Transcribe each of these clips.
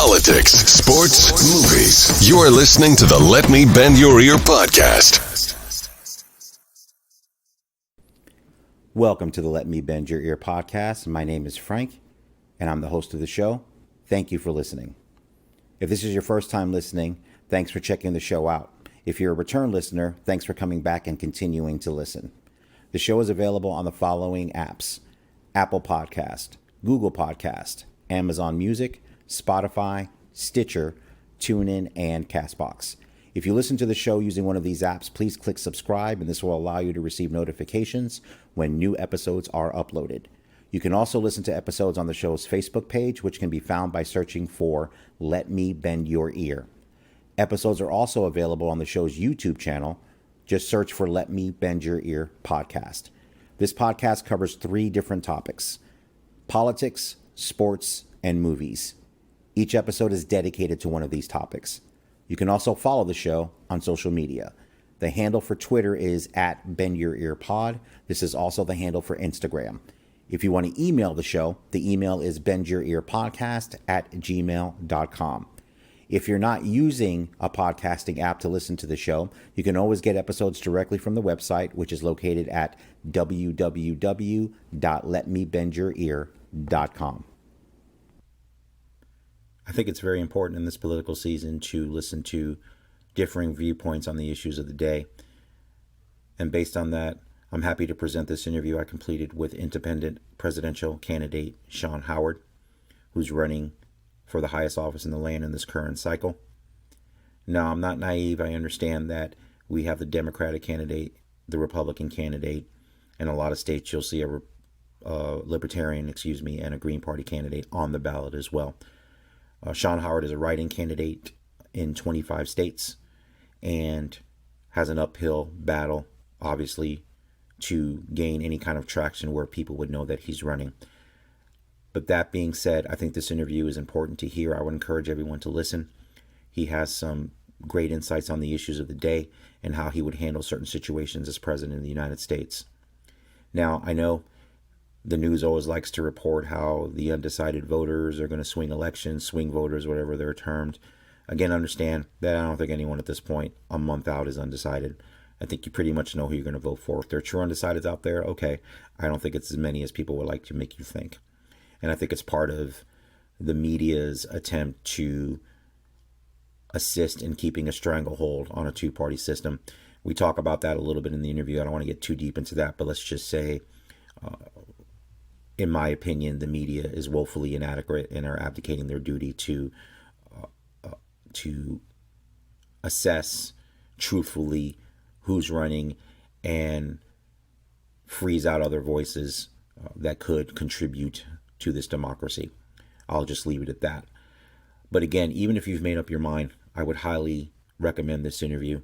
politics, sports, movies. You're listening to the Let Me Bend Your Ear podcast. Welcome to the Let Me Bend Your Ear podcast. My name is Frank, and I'm the host of the show. Thank you for listening. If this is your first time listening, thanks for checking the show out. If you're a return listener, thanks for coming back and continuing to listen. The show is available on the following apps: Apple Podcast, Google Podcast, Amazon Music, Spotify, Stitcher, TuneIn, and CastBox. If you listen to the show using one of these apps, please click subscribe, and this will allow you to receive notifications when new episodes are uploaded. You can also listen to episodes on the show's Facebook page, which can be found by searching for Let Me Bend Your Ear. Episodes are also available on the show's YouTube channel. Just search for Let Me Bend Your Ear podcast. This podcast covers 3 different topics: politics, sports, and movies. Each episode is dedicated to one of these topics. You can also follow the show on social media. The handle for Twitter is @BendYourEarPod. This is also the handle for Instagram. If you want to email the show, the email is bendyourearpodcast@gmail.com. If you're not using a podcasting app to listen to the show, you can always get episodes directly from the website, which is located at www.letmebendYourEar.com. I think it's very important in this political season to listen to differing viewpoints on the issues of the day. And based on that, I'm happy to present this interview I completed with independent presidential candidate Shawn Howard, who's running for the highest office in the land in this current cycle. Now, I'm not naive. I understand that we have the Democratic candidate, the Republican candidate. In a lot of states, you'll see a Libertarian, and a Green Party candidate on the ballot as well. Shawn Howard is a write-in candidate in 25 states and has an uphill battle, obviously, to gain any kind of traction where people would know that he's running. But that being said, I think this interview is important to hear. I would encourage everyone to listen. He has some great insights on the issues of the day and how he would handle certain situations as president of the United States. Now, I know the news always likes to report how the undecided voters are going to swing elections, swing voters, whatever they're termed. Again, understand that I don't think anyone at this point, a month out, is undecided. I think you pretty much know who you're going to vote for. If there are true undecideds out there, okay. I don't think it's as many as people would like to make you think. And I think it's part of the media's attempt to assist in keeping a stranglehold on a two-party system. We talk about that a little bit in the interview. I don't want to get too deep into that, but let's just say, in my opinion, the media is woefully inadequate and are abdicating their duty to assess truthfully who's running and freeze out other voices that could contribute to this democracy. I'll just leave it at that. But again, even if you've made up your mind, I would highly recommend this interview,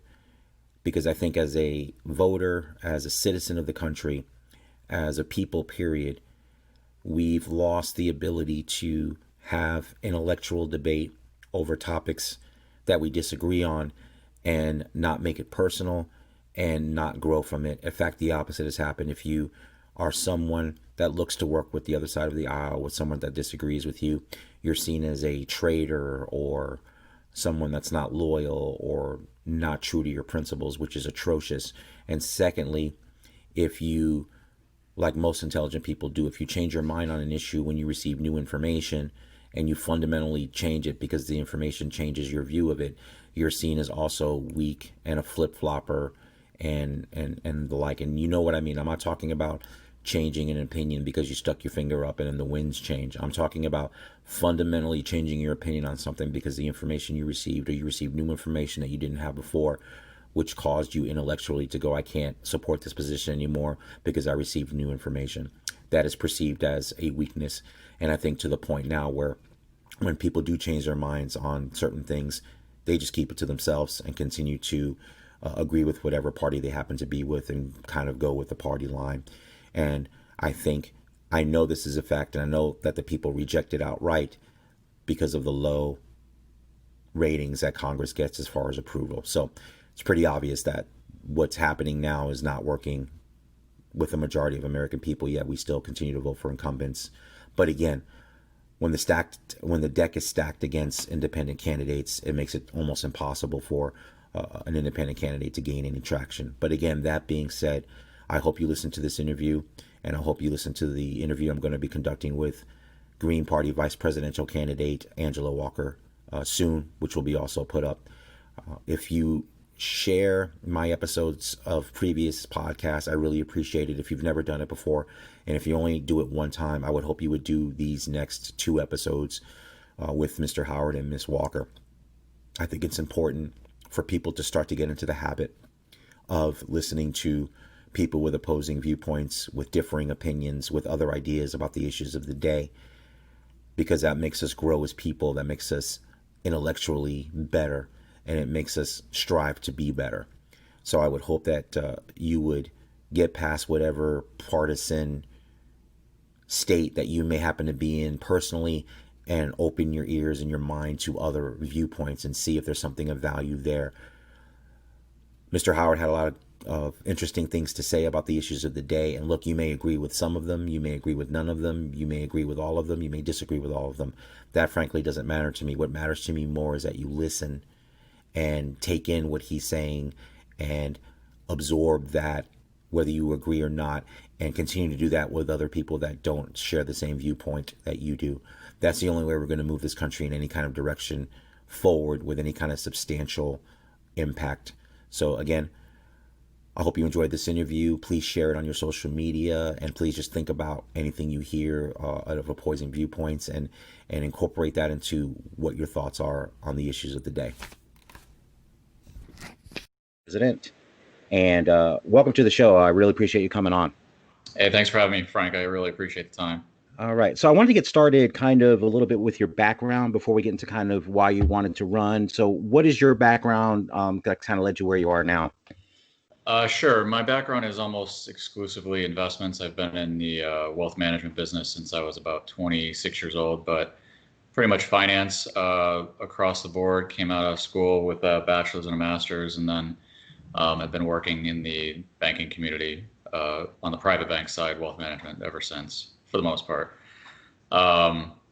because I think as a voter, as a citizen of the country, as a people, period, we've lost the ability to have intellectual debate over topics that we disagree on and not make it personal and not grow from it. In fact, the opposite has happened. If you are someone that looks to work with the other side of the aisle, with someone that disagrees with you, you're seen as a traitor or someone that's not loyal or not true to your principles, which is atrocious. And secondly, if you, like most intelligent people do, if you change your mind on an issue when you receive new information and you fundamentally change it because the information changes your view of it, you're seen as also weak and a flip-flopper and the like. And you know what I mean. I'm not talking about changing an opinion because you stuck your finger up and then the winds change. I'm talking about fundamentally changing your opinion on something because the information you received, or you received new information that you didn't have before, which caused you intellectually to go, I can't support this position anymore because I received new information. That is perceived as a weakness. And I think to the point now where when people do change their minds on certain things, they just keep it to themselves and continue to agree with whatever party they happen to be with and kind of go with the party line. And I know this is a fact, and I know that the people reject it outright because of the low ratings that Congress gets as far as approval. So it's pretty obvious that what's happening now is not working with the majority of American people, yet we still continue to vote for incumbents. But again, when the deck is stacked against independent candidates, it makes it almost impossible for an independent candidate to gain any traction. But again, that being said, I hope you listen to this interview, and I hope you listen to the interview I'm going to be conducting with Green Party Vice Presidential candidate Angela Walker soon, which will be also put up. If you share my episodes of previous podcasts, I really appreciate it. If you've never done it before, and if you only do it one time, I would hope you would do these next 2 episodes with Mr. Howard and Ms. Walker. I think it's important for people to start to get into the habit of listening to people with opposing viewpoints, with differing opinions, with other ideas about the issues of the day, because that makes us grow as people, that makes us intellectually better, and it makes us strive to be better. So I would hope that you would get past whatever partisan state that you may happen to be in personally, and open your ears and your mind to other viewpoints and see if there's something of value there. Mr. Howard had a lot of interesting things to say about the issues of the day. And look, you may agree with some of them, you may agree with none of them, you may agree with all of them, you may disagree with all of them. That frankly doesn't matter to me. What matters to me more is that you listen and take in what he's saying and absorb that, whether you agree or not, and continue to do that with other people that don't share the same viewpoint that you do. That's the only way we're going to move this country in any kind of direction forward with any kind of substantial impact. So again, I hope you enjoyed this interview. Please share it on your social media, and please just think about anything you hear out of opposing viewpoints and incorporate that into what your thoughts are on the issues of the day. President, and welcome to the show. I really appreciate you coming on. Hey, thanks for having me, Frank. I really appreciate the time. All right. So I wanted to get started kind of a little bit with your background before we get into kind of why you wanted to run. So what is your background that kind of led you where you are now? Sure. My background is almost exclusively investments. I've been in the wealth management business since I was about 26 years old, but pretty much finance across the board. Came out of school with a bachelor's and a master's, and then I've been working in the banking community on the private bank side, wealth management, ever since, for the most part.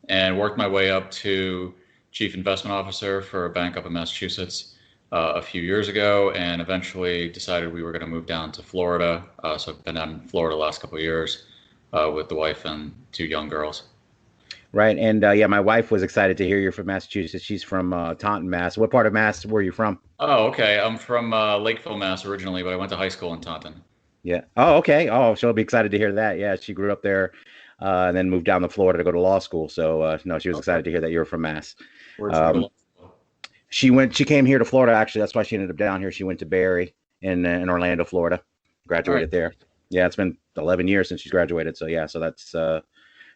And worked my way up to chief investment officer for a bank up in Massachusetts a few years ago, and eventually decided we were going to move down to Florida. So I've been down in Florida the last couple of years with the wife and 2 young girls. Right. And yeah, my wife was excited to hear you're from Massachusetts. She's from Taunton, Mass. What part of Mass were you from? Oh, okay. I'm from Lakeville, Mass. originally, but I went to high school in Taunton. Yeah. Oh, okay. Oh, she'll be excited to hear that. Yeah, she grew up there and then moved down to Florida to go to law school. So no, she was excited to hear that you were from Mass. Where'd you go to law school? She came here to Florida. Actually, that's why she ended up down here. She went to Barry in Orlando, Florida, graduated there. Yeah, it's been 11 years since she's graduated. So yeah, so that's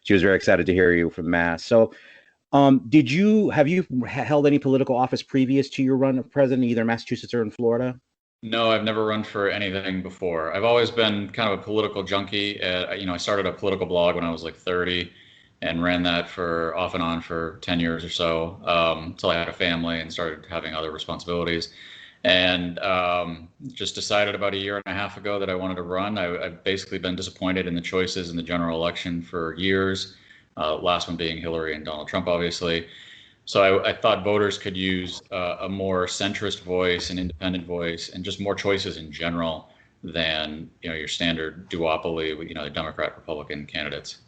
she was very excited to hear you from Mass. So have you held any political office previous to your run of president, either in Massachusetts or in Florida? No, I've never run for anything before. I've always been kind of a political junkie. I started a political blog when I was like 30 and ran that for off and on for 10 years or so until I had a family and started having other responsibilities. And just decided about a year and a half ago that I wanted to run. I've basically been disappointed in the choices in the general election for years, last one being Hillary and Donald Trump, obviously. So I thought voters could use a more centrist voice, an independent voice, and just more choices in general than your standard duopoly with the Democrat Republican candidates.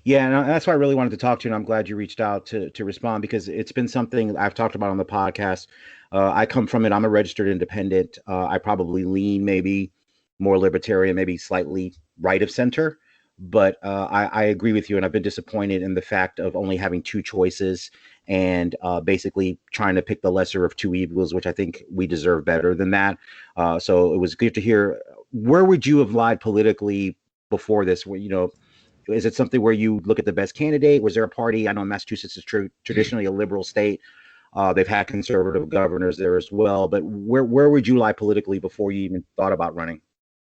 Yeah, and that's why I really wanted to talk to you, and I'm glad you reached out to respond, because it's been something I've talked about on the podcast. I come from it. I'm a registered independent. I probably lean maybe more libertarian, maybe slightly right of center. But I agree with you, and I've been disappointed in the fact of only having 2 choices and basically trying to pick the lesser of 2 evils, which I think we deserve better than that. So it was good to hear. Where would you have lied politically before this? Where, is it something where you look at the best candidate? Was there a party? I know Massachusetts is traditionally a liberal state. They've had conservative governors there as well. But where would you lie politically before you even thought about running?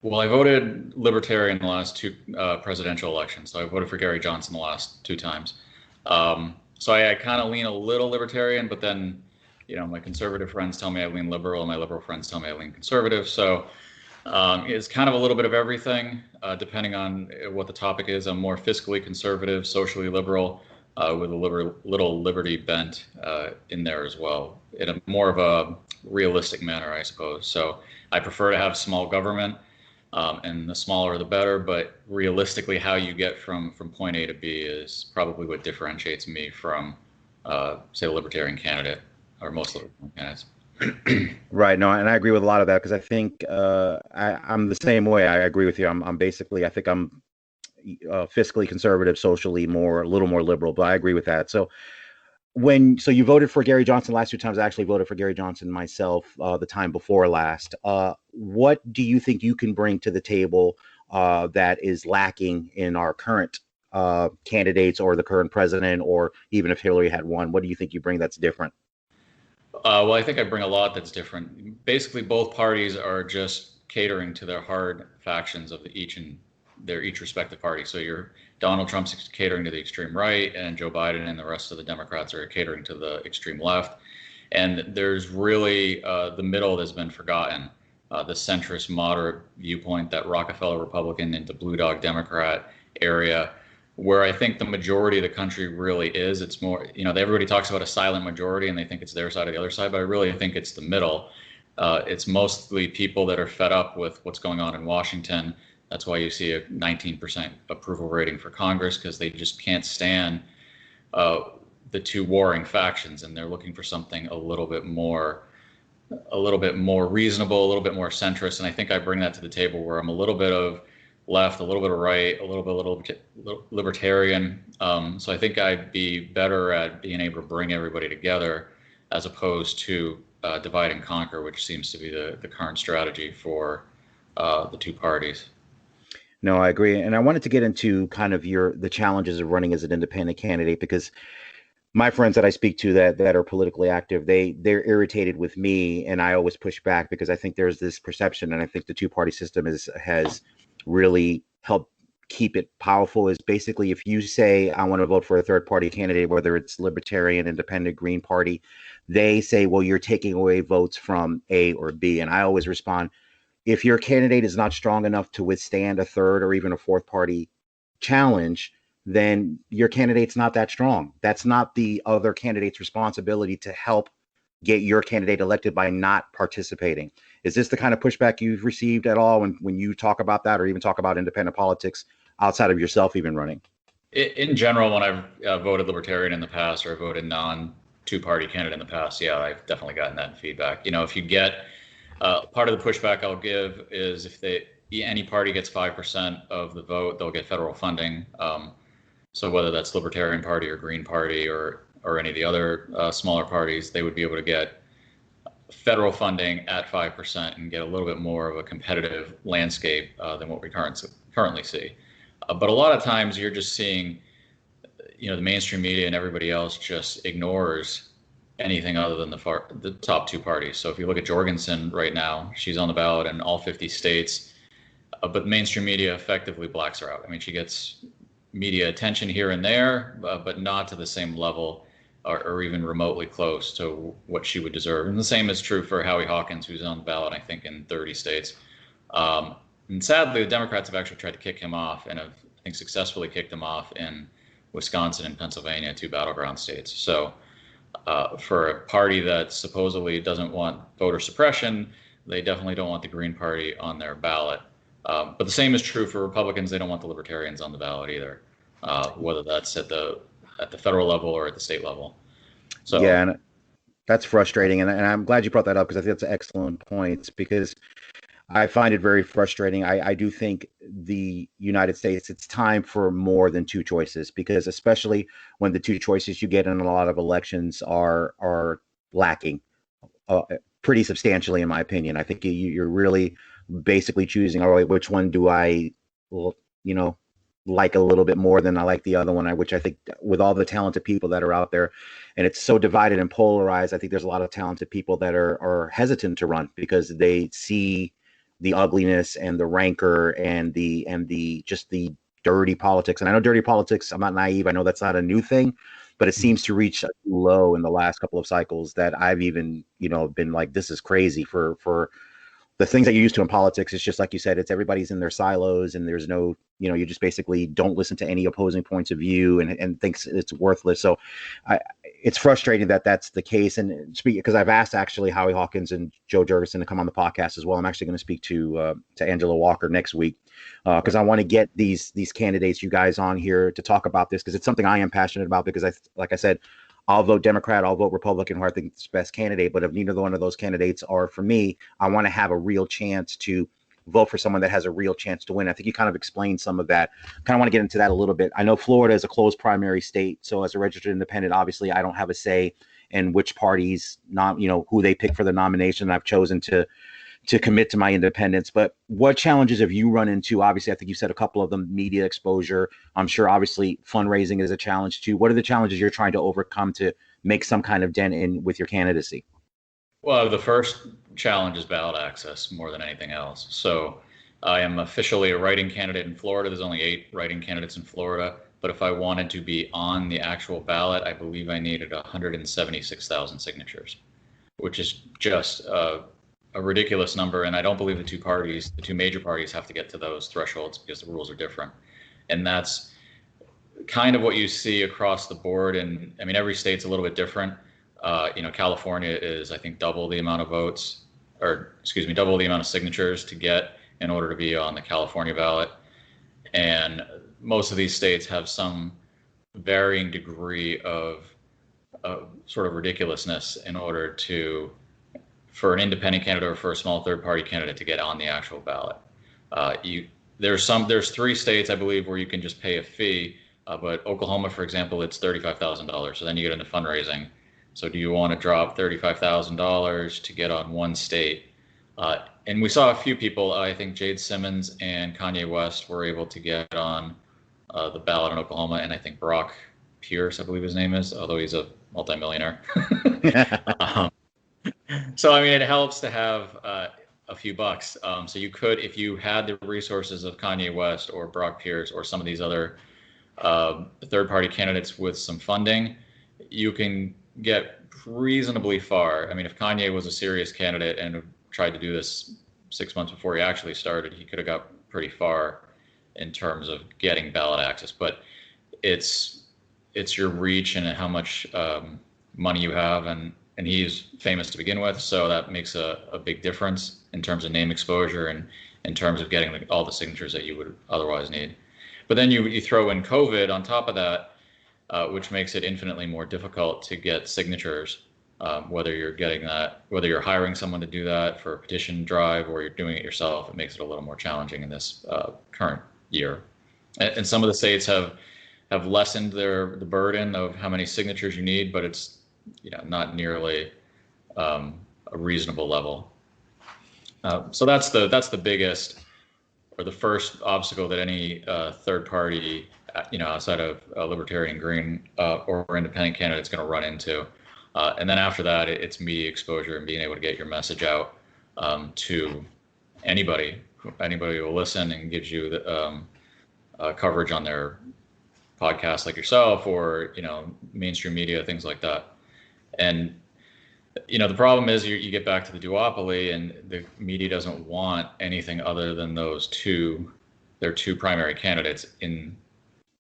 Well, I voted Libertarian in the last 2 presidential elections. So I voted for Gary Johnson the last 2 times. So I kind of lean a little Libertarian, but then, my conservative friends tell me I lean liberal, and my liberal friends tell me I lean conservative. So it's kind of a little bit of everything, depending on what the topic is. I'm more fiscally conservative, socially liberal, with a little liberty bent in there as well, in a more of a realistic manner, I suppose. So I prefer to have small government, and the smaller the better. But realistically, how you get from point A to B is probably what differentiates me from, say, a libertarian candidate or most libertarian candidates. Right. No, and I agree with a lot of that because I think I'm the same way. I agree with you. I'm basically, I think I'm fiscally conservative, socially a little more liberal, but I agree with that. So so you voted for Gary Johnson last 2 times. I actually voted for Gary Johnson myself the time before last. What do you think you can bring to the table that is lacking in our current candidates or the current president, or even if Hillary had won? What do you think you bring that's different? Well, I think I bring a lot that's different. Basically, both parties are just catering to their hard factions of their each respective party. So Donald Trump's catering to the extreme right, and Joe Biden and the rest of the Democrats are catering to the extreme left. And there's really the middle that's been forgotten, the centrist moderate viewpoint, that Rockefeller Republican into Blue Dog Democrat area, where I think the majority of the country really is. It's more, everybody talks about a silent majority and they think it's their side or the other side, but I really think it's the middle. It's mostly people that are fed up with what's going on in Washington. That's why you see a 19% approval rating for Congress, because they just can't stand the two warring factions, and they're looking for something a little bit more reasonable, a little bit more centrist. And I think I bring that to the table, where I'm a little bit of left, a little bit of right, a little bit libertarian. So I think I'd be better at being able to bring everybody together, as opposed to divide and conquer, which seems to be the current strategy for the two parties. No, I agree. And I wanted to get into kind of the challenges of running as an independent candidate, because my friends that I speak to that are politically active, they're irritated with me, and I always push back because I think there's this perception, and I think the two-party system has really helped keep it powerful. Is basically, if you say I want to vote for a third-party candidate, whether it's Libertarian, Independent, Green Party, they say, well, you're taking away votes from A or B. And I always respond, if your candidate is not strong enough to withstand a third or even a fourth party challenge, then your candidate's not that strong. That's not the other candidate's responsibility to help get your candidate elected by not participating. Is this the kind of pushback you've received at all when you talk about that, or even talk about independent politics outside of yourself even running? In general, when I've voted Libertarian in the past, or voted non-two-party candidate in the past, yeah, I've definitely gotten that feedback. If you get part of the pushback I'll give is, if any party gets 5% of the vote, they'll get federal funding. So whether that's Libertarian Party or Green Party or any of the other smaller parties, they would be able to get federal funding at 5% and get a little bit more of a competitive landscape than what we currently see. But a lot of times you're just seeing, the mainstream media and everybody else just ignores anything other than the top two parties. So if you look at Jorgensen right now, she's on the ballot in all 50 states, but mainstream media effectively blacks her out. I mean, she gets media attention here and there, but not to the same level or even remotely close to what she would deserve. And the same is true for Howie Hawkins, who's on the ballot, I think, in 30 states. And sadly, the Democrats have actually tried to kick him off, and have, I think, successfully kicked him off in Wisconsin and Pennsylvania, two battleground states. So for a party that supposedly doesn't want voter suppression, they definitely don't want the Green Party on their ballot. But the same is true for Republicans. They don't want the Libertarians on the ballot either, whether that's at the federal level or at the state level. So yeah, and that's frustrating. And I'm glad you brought that up, because I think that's an excellent point, because I find it very frustrating. I do think the United States, it's time for more than two choices, because especially when the two choices you get in a lot of elections are lacking pretty substantially, in my opinion. I think you're really basically choosing, all right, which one do I, like a little bit more than I like the other one, which I think, with all the talented people that are out there, and it's so divided and polarized, I think there's a lot of talented people that are hesitant to run, because they see the ugliness and the rancor and the just the dirty politics. And I know dirty politics, I'm not naive, I know that's not a new thing, but it seems to reach a low in the last couple of cycles that I've even, been like, this is crazy for the things that you're used to in politics, it's just like you said, it's everybody's in their silos and there's no, you just basically don't listen to any opposing points of view and thinks it's worthless. So it's frustrating that that's the case. And because I've asked actually Howie Hawkins and Joe Jurgensen to come on the podcast as well. I'm actually going to speak to Angela Walker next week because I want to get these candidates, you guys, on here to talk about this because it's something I am passionate about because like I said, I'll vote Democrat, I'll vote Republican, who I think is the best candidate. But if neither one of those candidates are for me, I want to have a real chance to vote for someone that has a real chance to win. I think you kind of explained some of that. Kind of want to get into that a little bit. I know Florida is a closed primary state. So as a registered independent, obviously, I don't have a say in which parties, who they pick for the nomination. I've chosen to commit to my independence. But what challenges have you run into? Obviously, I think you said a couple of them, media exposure. I'm sure obviously fundraising is a challenge too. What are the challenges you're trying to overcome to make some kind of dent in with your candidacy? Well, the first challenge is ballot access more than anything else. So I am officially a write-in candidate in Florida. There's only 8 write-in candidates in Florida. But if I wanted to be on the actual ballot, I believe I needed 176,000 signatures, which is just a ridiculous number. And I don't believe the two major parties have to get to those thresholds because the rules are different. And that's kind of what you see across the board. And I mean, every state's a little bit different. California is, I think, double the amount of signatures to get in order to be on the California ballot. And most of these states have some varying degree of sort of ridiculousness in order for an independent candidate or for a small third-party candidate to get on the actual ballot. There's 3 states, I believe, where you can just pay a fee, but Oklahoma, for example, it's $35,000. So then you get into fundraising. So do you want to drop $35,000 to get on one state? And we saw a few people, I think Jade Simmons and Kanye West were able to get on the ballot in Oklahoma, and I think Brock Pierce, I believe his name is, although he's a multimillionaire. So, I mean, it helps to have a few bucks. So you could, if you had the resources of Kanye West or Brock Pierce or some of these other third-party candidates with some funding, you can get reasonably far. I mean, if Kanye was a serious candidate and tried to do this 6 months before he actually started, he could have got pretty far in terms of getting ballot access. But it's your reach and how much money you have, and he's famous to begin with, so that makes a big difference in terms of name exposure and in terms of getting all the signatures that you would otherwise need. But then you throw in COVID on top of that, which makes it infinitely more difficult to get signatures, whether you're hiring someone to do that for a petition drive or you're doing it yourself. It makes it a little more challenging in this current year. And some of the states have lessened the burden of how many signatures you need, but it's not nearly a reasonable level. So that's the biggest, or the first obstacle that any third party, outside of Libertarian, Green, or independent candidate is going to run into. And then after that, it's media exposure and being able to get your message out to anybody who will listen and gives you the coverage on their podcast like yourself, or mainstream media, things like that. And the problem is you get back to the duopoly, and the media doesn't want anything other than their two primary candidates in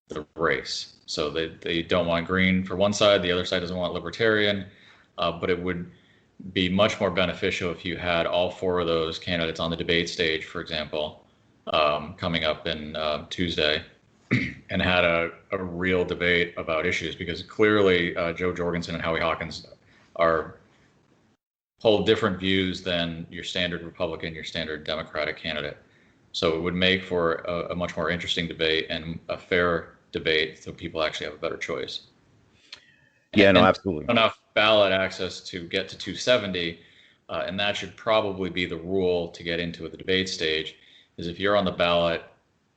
the race. So they don't want Green for one side, the other side doesn't want Libertarian, but it would be much more beneficial if you had all 4 of those candidates on the debate stage, for example, coming up in Tuesday, and had a real debate about issues, because clearly Joe Jorgensen and Howie Hawkins hold different views than your standard Republican, your standard Democratic candidate. So it would make for a much more interesting debate and a fair debate, so people actually have a better choice. Yeah, no, absolutely. Enough ballot access to get to 270, and that should probably be the rule to get into the debate stage, is if you're on the ballot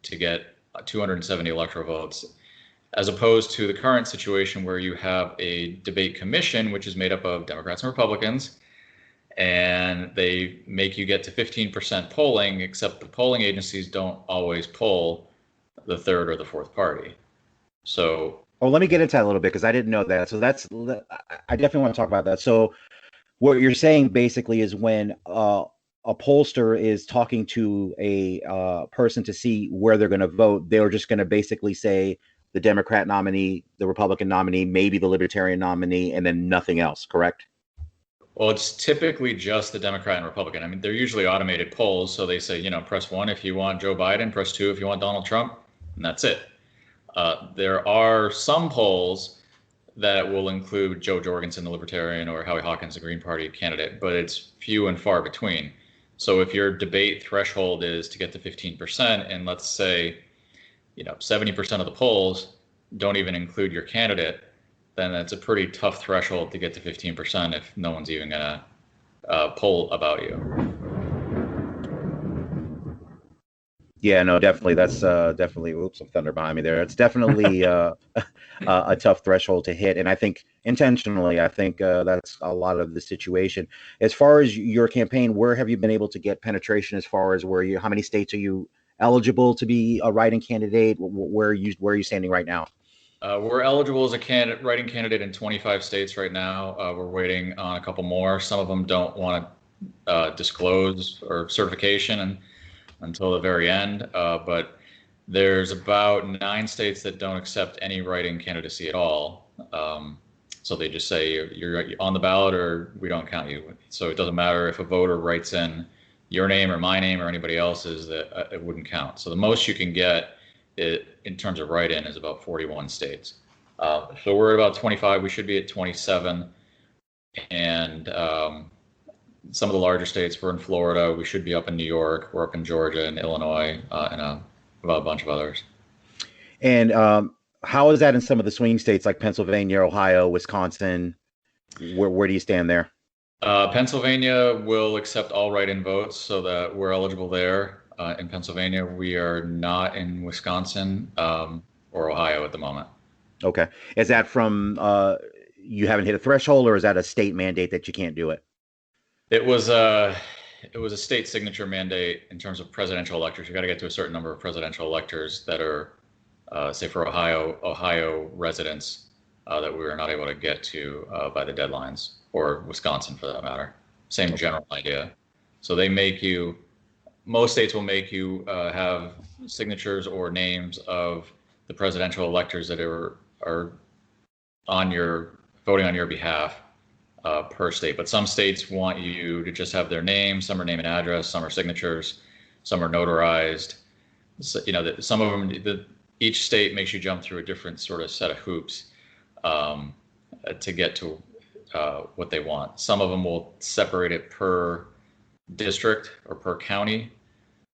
to get 270 electoral votes, as opposed to the current situation where you have a debate commission, which is made up of Democrats and Republicans, and they make you get to 15% polling, except the polling agencies don't always poll the third or the fourth party. So, let me get into that a little bit, because I didn't know that. So I definitely want to talk about that. So what you're saying basically is when a pollster is talking to a person to see where they're going to vote, they're just going to basically say the Democrat nominee, the Republican nominee, maybe the Libertarian nominee, and then nothing else, correct? Well, it's typically just the Democrat and Republican. I mean, they're usually automated polls. So they say, press 1 if you want Joe Biden, press 2 if you want Donald Trump, and that's it. There are some polls that will include Joe Jorgensen, the Libertarian, or Howie Hawkins, the Green Party candidate, but it's few and far between. So if your debate threshold is to get to 15%, and let's say, 70% of the polls don't even include your candidate, then that's a pretty tough threshold to get to 15% if no one's even going to poll about you. Yeah, no, definitely. That's definitely. Oops, some thunder behind me there. It's definitely a tough threshold to hit, and I think intentionally. I think that's a lot of the situation. As far as your campaign, where have you been able to get penetration? As far as how many states are you eligible to be a write-in candidate? Where are you standing right now? We're eligible as a write-in candidate in 25 states right now. We're waiting on a couple more. Some of them don't want to disclose or certification until the very end. But there's about 9 states that don't accept any write-in candidacy at all. So they just say you're on the ballot or we don't count you. So it doesn't matter if a voter writes in your name or my name or anybody else's, that it wouldn't count. So the most you can get in terms of write-in is about 41 states. So we're at about 25. We should be at 27. And some of the larger states, we're in Florida. We should be up in New York. We're up in Georgia and Illinois and about a bunch of others. And how is that in some of the swing states like Pennsylvania, Ohio, Wisconsin? Where do you stand there? Pennsylvania will accept all write-in votes, so that we're eligible there. In Pennsylvania, we are not in Wisconsin or Ohio at the moment. Okay. Is that from you haven't hit a threshold, or is that a state mandate that you can't do it? It was a state signature mandate in terms of presidential electors. You got to get to a certain number of presidential electors that are, say, for Ohio residents that we were not able to get to by the deadlines, or Wisconsin for that matter. Same general idea. So they make you. Most states will make you have signatures or names of the presidential electors that are voting on your behalf per state. But some states want you to just have their name. Some are name and address. Some are signatures. Some are notarized. So, some of them. Each state makes you jump through a different sort of set of hoops to get to what they want. Some of them will separate it per district or per county.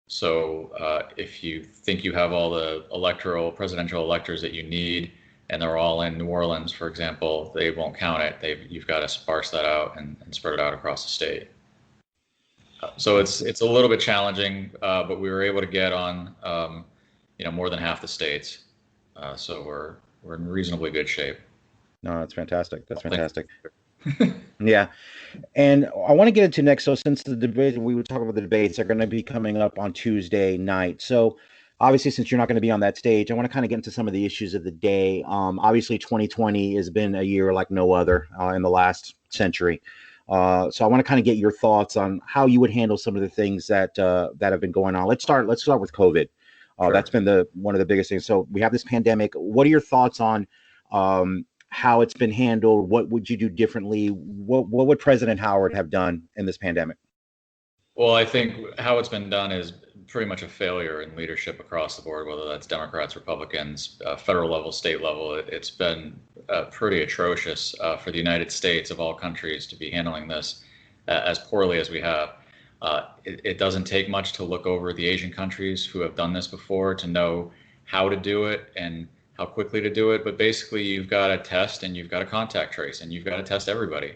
So if you think you have all the presidential electors that you need, and they're all in New Orleans, for example, they won't count it. You've got to sparse that out and spread it out across the state. So it's a little bit challenging, but we were able to get on more than half the states. So we're in reasonably good shape. No, that's fantastic. That's fantastic. Yeah. And I want to get into next. So since the debate, we would talk about the debates are going to be coming up on Tuesday night. So obviously, since you're not going to be on that stage, I want to kind of get into some of the issues of the day. Obviously, 2020 has been a year like no other in the last century. So I want to kind of get your thoughts on how you would handle some of the things that have been going on. Let's start with COVID. Sure. That's been one of the biggest things. So we have this pandemic. What are your thoughts on how it's been handled? What would you do differently? What would President Howard have done in this pandemic? Well, I think how it's been done is pretty much a failure in leadership across the board, whether that's Democrats, Republicans, federal level, state level. It's been pretty atrocious for the United States of all countries to be handling this as poorly as we have. It doesn't take much to look over the Asian countries who have done this before to know how to do it and how quickly to do it. But basically, you've got to test and you've got to contact trace and you've got to test everybody.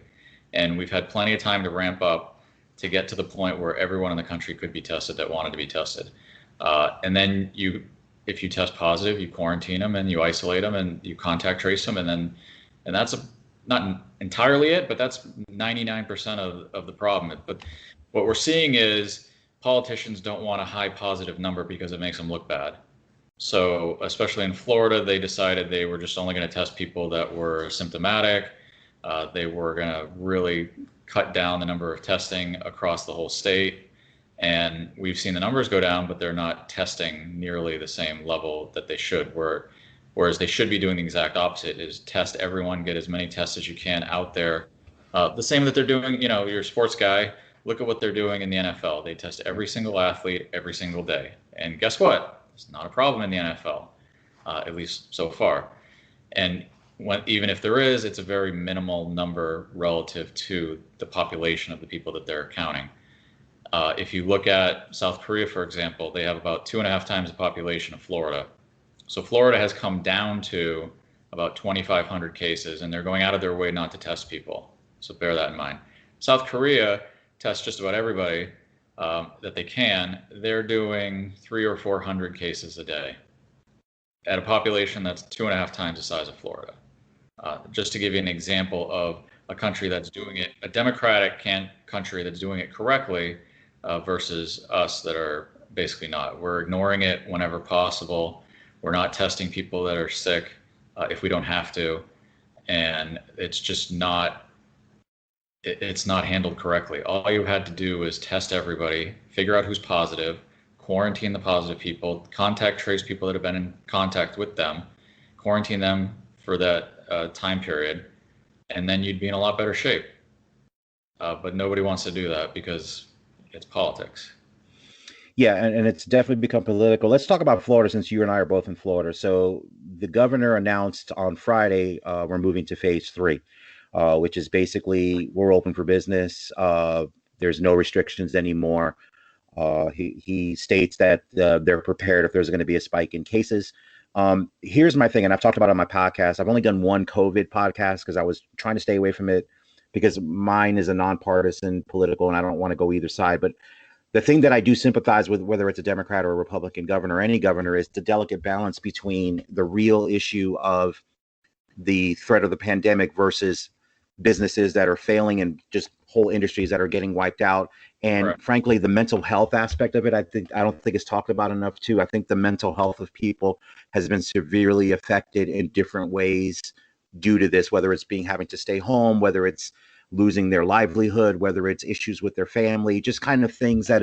And we've had plenty of time to ramp up to get to the point where everyone in the country could be tested that wanted to be tested. And then if you test positive, you quarantine them and you isolate them and you contact trace them. And that's not entirely it, but that's 99% of the problem. But what we're seeing is politicians don't want a high positive number because it makes them look bad. So especially in Florida, they decided they were just only going to test people that were symptomatic. They were going to really cut down the number of testing across the whole state. And we've seen the numbers go down, but they're not testing nearly the same level that they should. Whereas they should be doing the exact opposite: is test everyone, get as many tests as you can out there. The same that they're doing, you're a sports guy. Look at what they're doing in the NFL. They test every single athlete every single day. And guess what? It's not a problem in the NFL, at least so far. And even if there is, it's a very minimal number relative to the population of the people that they're counting. If you look at South Korea, for example, they have about 2.5 times the population of Florida. So Florida has come down to about 2,500 cases, and they're going out of their way not to test people. So bear that in mind. South Korea tests just about everybody that they can. They're doing 300 or 400 cases a day at a population that's 2.5 times the size of Florida. Just to give you an example of a country that's doing it, a democratic country that's doing it correctly versus us that are basically not. We're ignoring it whenever possible. We're not testing people that are sick if we don't have to. And it's just it's not handled correctly. All you had to do is test everybody, figure out who's positive, quarantine the positive people, contact trace people that have been in contact with them, quarantine them for that time period, and then you'd be in a lot better shape. But nobody wants to do that because it's politics. Yeah, and it's definitely become political. Let's talk about Florida, since you and I are both in Florida. So the governor announced on Friday we're moving to phase 3. Which is basically we're open for business. There's no restrictions anymore. He states that they're prepared if there's going to be a spike in cases. Here's my thing, and I've talked about it on my podcast. I've only done one COVID podcast because I was trying to stay away from it because mine is a nonpartisan political, and I don't want to go either side. But the thing that I do sympathize with, whether it's a Democrat or a Republican governor or any governor, is the delicate balance between the real issue of the threat of the pandemic versus businesses that are failing and just whole industries that are getting wiped out. And Right. Frankly, the mental health aspect of it, I don't think it's talked about enough too. I think the mental health of people has been severely affected in different ways due to this, whether it's having to stay home, whether it's losing their livelihood, whether it's issues with their family, just kind of things that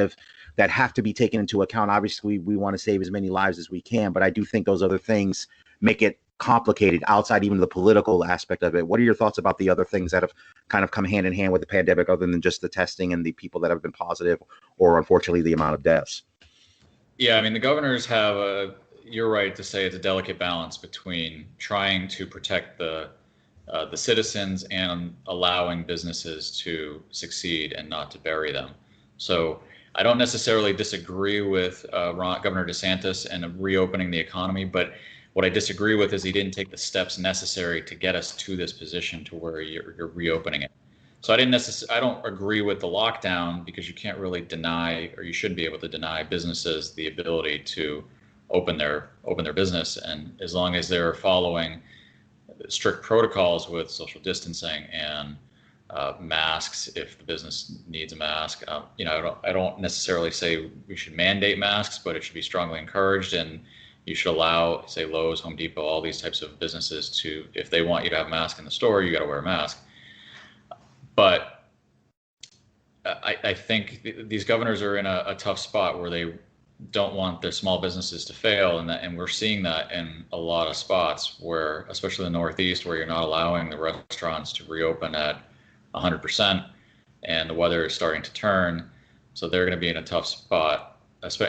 have to be taken into account. Obviously, we want to save as many lives as we can, but I do think those other things make it complicated outside even the political aspect of it. What are your thoughts about the other things that have kind of come hand in hand with the pandemic, other than just the testing and the people that have been positive, or unfortunately the amount of deaths? Yeah, I mean, the governors have you're right to say it's a delicate balance between trying to protect the citizens and allowing businesses to succeed and not to bury them. So I don't necessarily disagree with Governor DeSantis and reopening the economy, but what I disagree with is he didn't take the steps necessary to get us to this position to where you're reopening it. So I don't agree with the lockdown, because you can't really deny, or you shouldn't be able to deny, businesses the ability to open their business, and as long as they're following strict protocols with social distancing and masks, if the business needs a mask. I don't necessarily say we should mandate masks, but it should be strongly encouraged, and you should allow, say, Lowe's, Home Depot, all these types of businesses to, if they want you to have a mask in the store, you got to wear a mask. But I think these governors are in a tough spot where they don't want their small businesses to fail, and we're seeing that in a lot of spots, where, especially the Northeast, where you're not allowing the restaurants to reopen at 100%, and the weather is starting to turn, so they're going to be in a tough spot.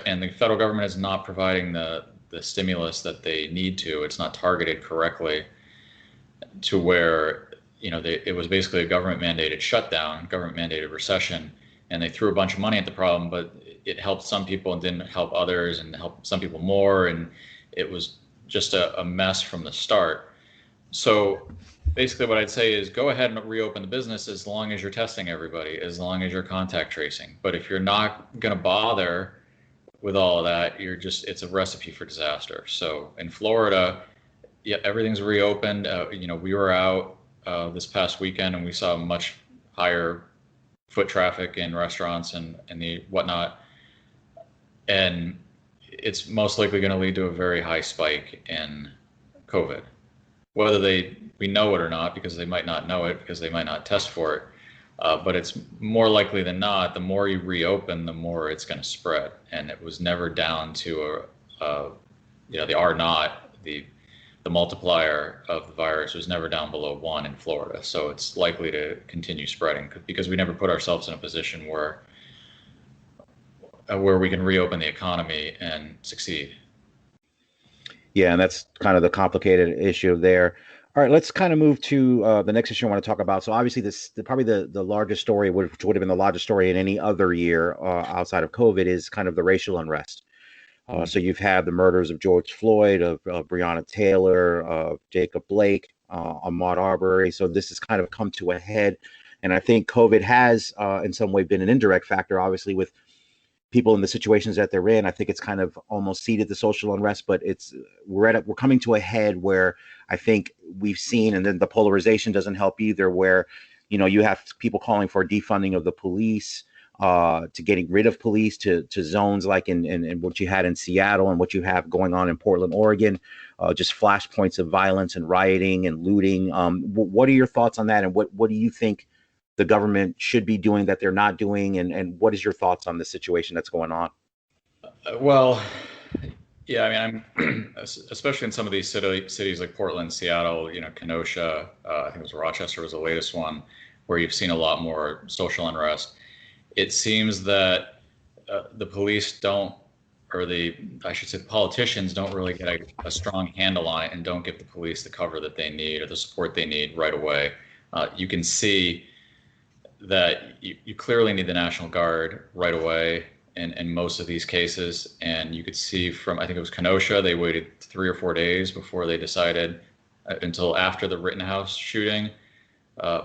And the federal government is not providing the stimulus that they need to. It's not targeted correctly to where, it was basically a government mandated shutdown, government mandated recession, and they threw a bunch of money at the problem, but it helped some people and didn't help others, and helped some people more, and it was just a mess from the start. So basically what I'd say is go ahead and reopen the business as long as you're testing everybody, as long as you're contact tracing. But if you're not going to bother with all of that, it's a recipe for disaster. So in Florida, yeah, everything's reopened. We were out this past weekend, and we saw much higher foot traffic in restaurants and the whatnot. And it's most likely going to lead to a very high spike in COVID, whether we know it or not, because they might not know it, because they might not test for it, But it's more likely than not, the more you reopen, the more it's going to spread. And it was never down to the R naught, the multiplier of the virus was never down below 1 in Florida. So it's likely to continue spreading because we never put ourselves in a position where we can reopen the economy and succeed. Yeah, and that's kind of the complicated issue there. All right, let's kind of move to the next issue I want to talk about. So obviously, probably the largest story, which would have been the largest story in any other year outside of COVID, is kind of the racial unrest. So you've had the murders of George Floyd, of Breonna Taylor, of Jacob Blake, Ahmaud Arbery. So this has kind of come to a head. And I think COVID has in some way been an indirect factor, obviously, with people in the situations that they're in. I think it's kind of almost seeded the social unrest, but we're coming to a head where I think we've seen, and then the polarization doesn't help either, where, you have people calling for defunding of the police, to getting rid of police, to zones like in what you had in Seattle and what you have going on in Portland, Oregon, just flashpoints of violence and rioting and looting. What are your thoughts on that? And what do you think the government should be doing that they're not doing? And what is your thoughts on the situation that's going on? Well, yeah, I mean, I'm especially in some of these cities like Portland, Seattle, Kenosha, I think it was Rochester was the latest one, where you've seen a lot more social unrest. It seems that the police don't, or I should say the politicians don't really get a strong handle on it and don't give the police the cover that they need or the support they need right away. You can see that you clearly need the National Guard right away in most of these cases. And you could see from, I think it was Kenosha, they waited 3 or 4 days before they decided, until after the Rittenhouse shooting,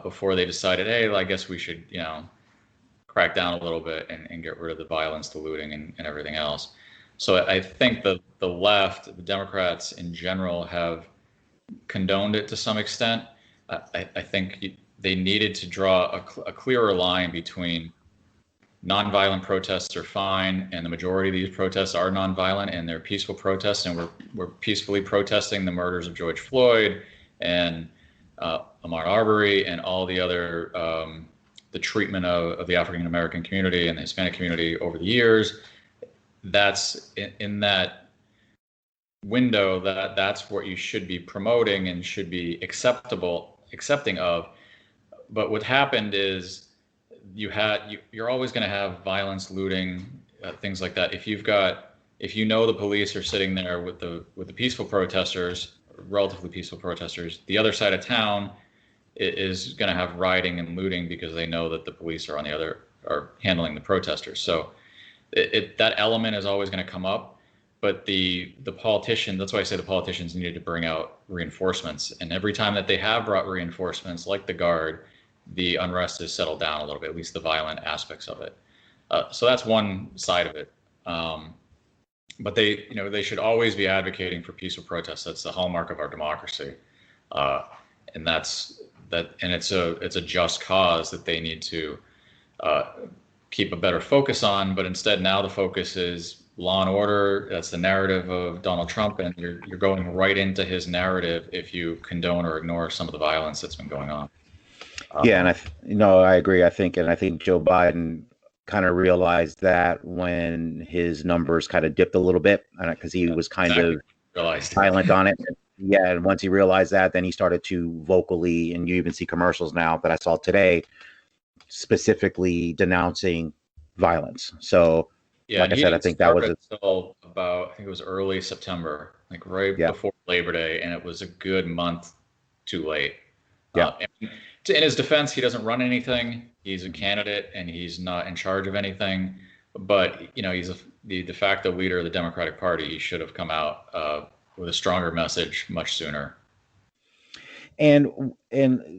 before they decided, hey, I guess we should, crack down a little bit and get rid of the violence, the looting, and everything else. So I think the left, the Democrats in general, have condoned it to some extent. I think they needed to draw a clearer line between nonviolent protests are fine, and the majority of these protests are nonviolent and they're peaceful protests, and we're peacefully protesting the murders of George Floyd and Ahmaud Arbery and all the other the treatment of the African American community and the Hispanic community over the years. That's in that window, that's what you should be promoting and should be accepting of. But what happened is you're always going to have violence, looting, things like that. If the police are sitting there with the peaceful protesters, relatively peaceful protesters, the other side of town is going to have rioting and looting because they know that the police are handling the protesters. So that element is always going to come up. But the politician, that's why I say the politicians needed to bring out reinforcements. And every time that they have brought reinforcements, like the Guard, the unrest has settled down a little bit, at least the violent aspects of it. So that's one side of it. But they should always be advocating for peaceful protests. That's the hallmark of our democracy. And it's a just cause that they need to keep a better focus on. But instead, now the focus is law and order. That's the narrative of Donald Trump, and you're going right into his narrative if you condone or ignore some of the violence that's been going on. Yeah, and I agree. I think Joe Biden kind of realized that when his numbers kind of dipped a little bit, because he was kind of silent on it. Yeah, and once he realized that, then he started to vocally, and you even see commercials now that I saw today, specifically denouncing violence. So, yeah, like I said, I think that was until about, I think it was early September, like right before Labor Day, and it was a good month too late. Yeah. In his defense, he doesn't run anything. He's a candidate, and he's not in charge of anything. But he's the de facto leader of the Democratic Party. He should have come out with a stronger message much sooner. And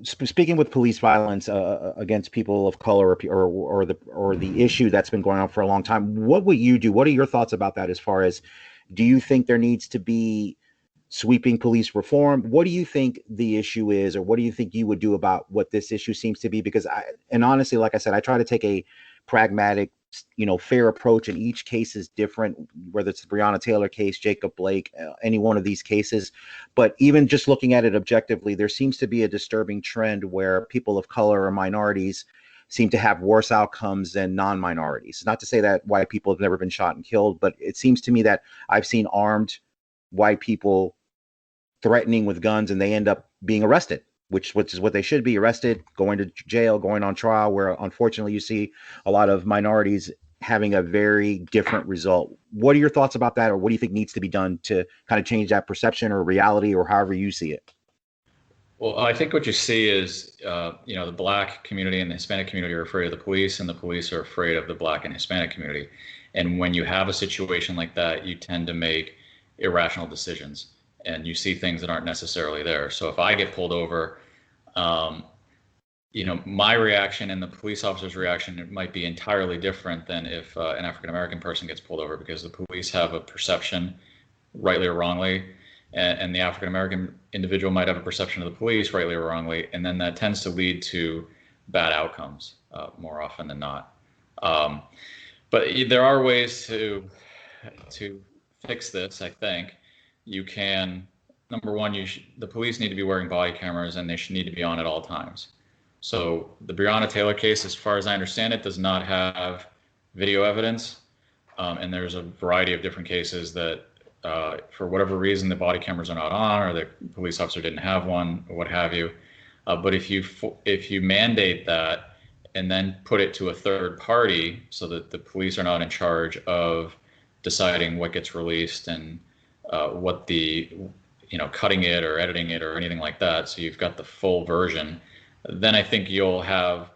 speaking with police violence against people of color, or the issue that's been going on for a long time, what would you do? What are your thoughts about that? As far as, do you think there needs to be sweeping police reform? What do you think the issue is, or what do you think you would do about what this issue seems to be? Because honestly, like I said, I try to take a pragmatic, fair approach, and each case is different, whether it's the Breonna Taylor case, Jacob Blake, any one of these cases. But even just looking at it objectively, there seems to be a disturbing trend where people of color or minorities seem to have worse outcomes than non-minorities. Not to say that white people have never been shot and killed, but it seems to me that I've seen armed white people threatening with guns and they end up being arrested, which is what they should be, arrested, going to jail, going on trial, where unfortunately you see a lot of minorities having a very different result. What are your thoughts about that, or what do you think needs to be done to kind of change that perception or reality, or however you see it? Well, I think what you see is, the Black community and the Hispanic community are afraid of the police, and the police are afraid of the Black and Hispanic community. And when you have a situation like that, you tend to make irrational decisions, and you see things that aren't necessarily there. So if I get pulled over, my reaction and the police officer's reaction might be entirely different than if an African American person gets pulled over, because the police have a perception, rightly or wrongly, and the African American individual might have a perception of the police, rightly or wrongly, and then that tends to lead to bad outcomes more often than not. But there are ways to fix this. I think you can. Number one, the police need to be wearing body cameras, and they should need to be on at all times. So the Breonna Taylor case, as far as I understand it, does not have video evidence, and there's a variety of different cases that, for whatever reason, the body cameras are not on, or the police officer didn't have one, or what have you. But if you mandate that and then put it to a third party, so that the police are not in charge of deciding what gets released and what the cutting it or editing it or anything like that, so you've got the full version, then I think you'll have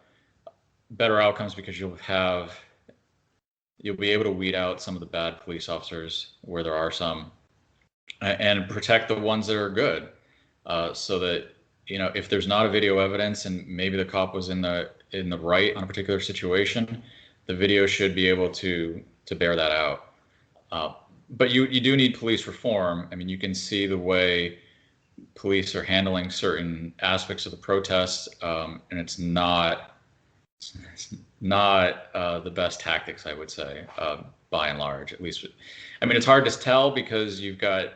better outcomes, because you'll be able to weed out some of the bad police officers where there are some, and protect the ones that are good, so that if there's not a video evidence and maybe the cop was in the right on a particular situation, the video should be able to bear that out. But you do need police reform. I mean, you can see the way police are handling certain aspects of the protests, and it's not the best tactics, I would say, by and large. At least, I mean, it's hard to tell, because you've got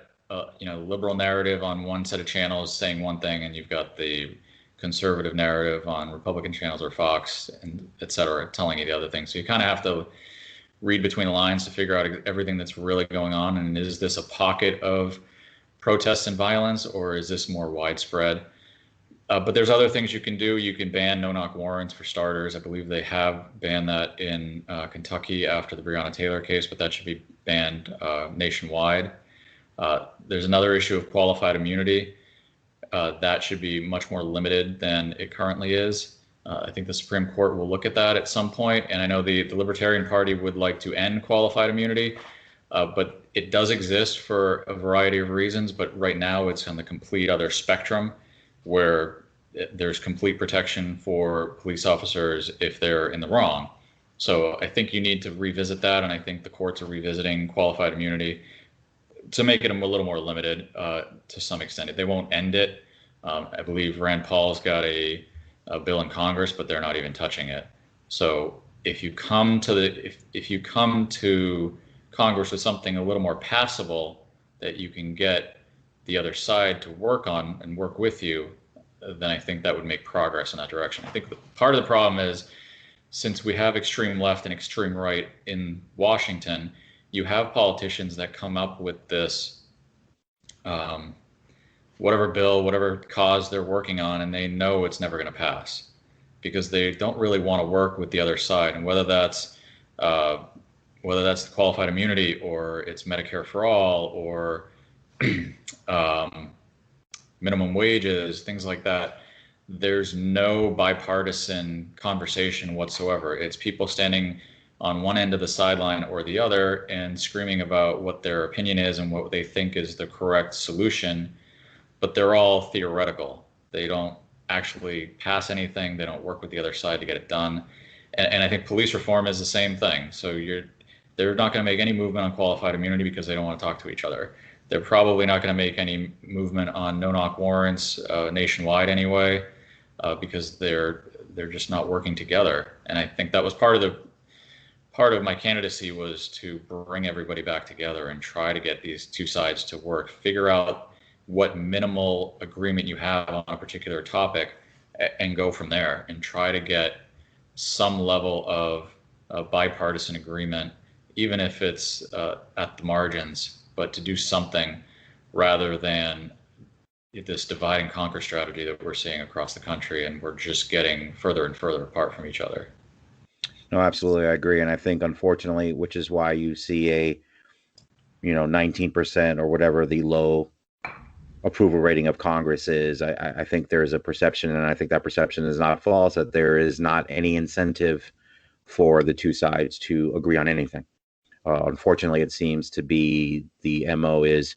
liberal narrative on one set of channels saying one thing, and you've got the conservative narrative on Republican channels or Fox and et cetera telling you the other thing. So you kind of have to read between the lines to figure out everything that's really going on, and is this a pocket of protests and violence, or is this more widespread? But there's other things you can do. You can ban no-knock warrants, for starters. I believe they have banned that in Kentucky after the Breonna Taylor case, but that should be banned nationwide. There's another issue of qualified immunity. That should be much more limited than it currently is. I think the Supreme Court will look at that at some point, and I know the Libertarian Party would like to end qualified immunity, but it does exist for a variety of reasons. But right now it's on the complete other spectrum, where there's complete protection for police officers if they're in the wrong. So I think you need to revisit that, and I think the courts are revisiting qualified immunity to make it a little more limited to some extent. They won't end it. I believe Rand Paul's got a bill in Congress, but they're not even touching it. So if you come to Congress with something a little more passable that you can get the other side to work on and work with you, then I think that would make progress in that direction. I think part of the problem is, since we have extreme left and extreme right in Washington, you have politicians that come up with this whatever bill, whatever cause they're working on, and they know it's never going to pass, because they don't really want to work with the other side. And whether that's qualified immunity, or it's Medicare for all, or minimum wages, things like that, there's no bipartisan conversation whatsoever. It's people standing on one end of the sideline or the other and screaming about what their opinion is and what they think is the correct solution, but they're all theoretical. They don't actually pass anything. They don't work with the other side to get it done. And I think police reform is the same thing. So they're not going to make any movement on qualified immunity because they don't want to talk to each other. They're probably not going to make any movement on no-knock warrants nationwide anyway, because they're just not working together. And I think that was part of my candidacy, was to bring everybody back together and try to get these two sides to work, figure out what minimal agreement you have on a particular topic, and go from there and try to get some level of bipartisan agreement, even if it's at the margins, but to do something rather than this divide and conquer strategy that we're seeing across the country, and we're just getting further and further apart from each other. No, absolutely, I agree, and I think unfortunately, which is why you see a 19% or whatever the low approval rating of Congress is. I think there is a perception, and I think that perception is not false, that there is not any incentive for the two sides to agree on anything. Unfortunately, it seems to be the MO is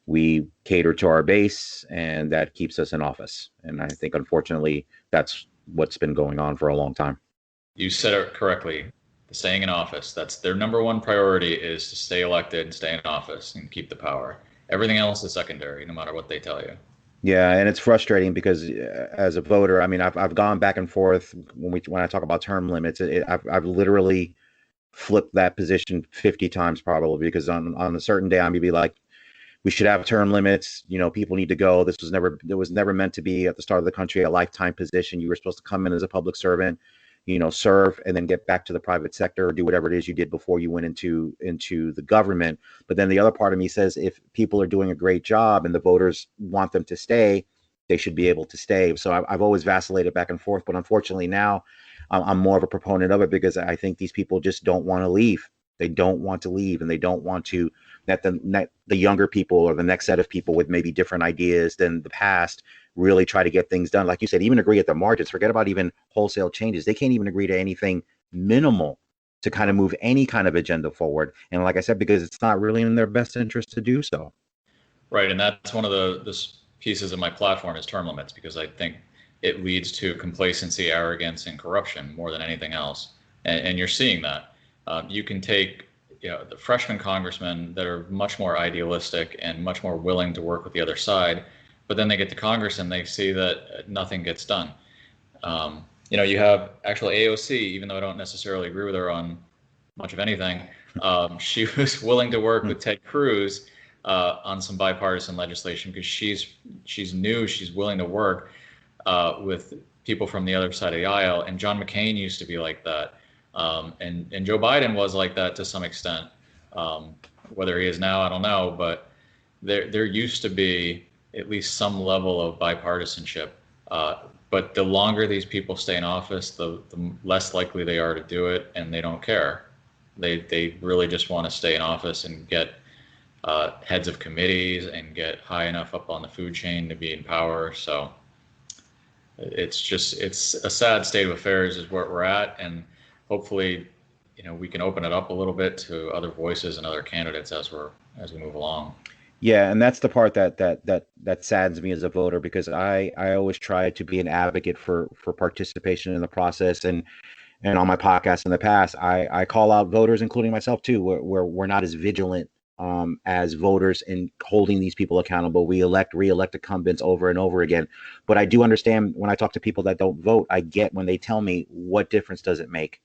we cater to our base, and that keeps us in office. And I think, unfortunately, that's what's been going on for a long time. You said it correctly. The staying in office, that's their number one priority, is to stay elected and stay in office and keep the power. Everything else is secondary, no matter what they tell you. Yeah, and it's frustrating because as a voter, I mean, I've gone back and forth when I talk about term limits. I've literally flipped that position 50 times probably, because on a certain day I'm gonna be like, we should have term limits. People need to go. It was never meant to be at the start of the country a lifetime position. You were supposed to come in as a public servant, serve, and then get back to the private sector or do whatever it is you did before you went into the government. But then the other part of me says, if people are doing a great job and the voters want them to stay, they should be able to stay. So I've always vacillated back and forth, but unfortunately now I'm more of a proponent of it, because I think these people just don't want to leave. They don't want to leave, and they don't want to that the younger people or the next set of people with maybe different ideas than the past really try to get things done. Like you said, even agree at the margins. Forget about even wholesale changes. They can't even agree to anything minimal to kind of move any kind of agenda forward. And like I said, because it's not really in their best interest to do so. Right, and that's one of the pieces of my platform is term limits, because I think it leads to complacency, arrogance, and corruption more than anything else. And you're seeing that. You can take the freshman congressmen that are much more idealistic and much more willing to work with the other side, but then they get to Congress and they see that nothing gets done. You have actual AOC, even though I don't necessarily agree with her on much of anything, she was willing to work with Ted Cruz on some bipartisan legislation, because she's new, she's willing to work with people from the other side of the aisle. And John McCain used to be like that. And Joe Biden was like that to some extent. Whether he is now, I don't know, but there used to be at least some level of bipartisanship. But the longer these people stay in office, the less likely they are to do it, and they don't care. They really just want to stay in office and get heads of committees and get high enough up on the food chain to be in power. So it's a sad state of affairs is where we're at, and hopefully, we can open it up a little bit to other voices and other candidates as we move along. Yeah, and that's the part that saddens me as a voter, because I always try to be an advocate for participation in the process, and on my podcast in the past, I call out voters, including myself too, where we're not as vigilant as voters in holding these people accountable. We re-elect incumbents over and over again. But I do understand when I talk to people that don't vote, I get when they tell me, what difference does it make?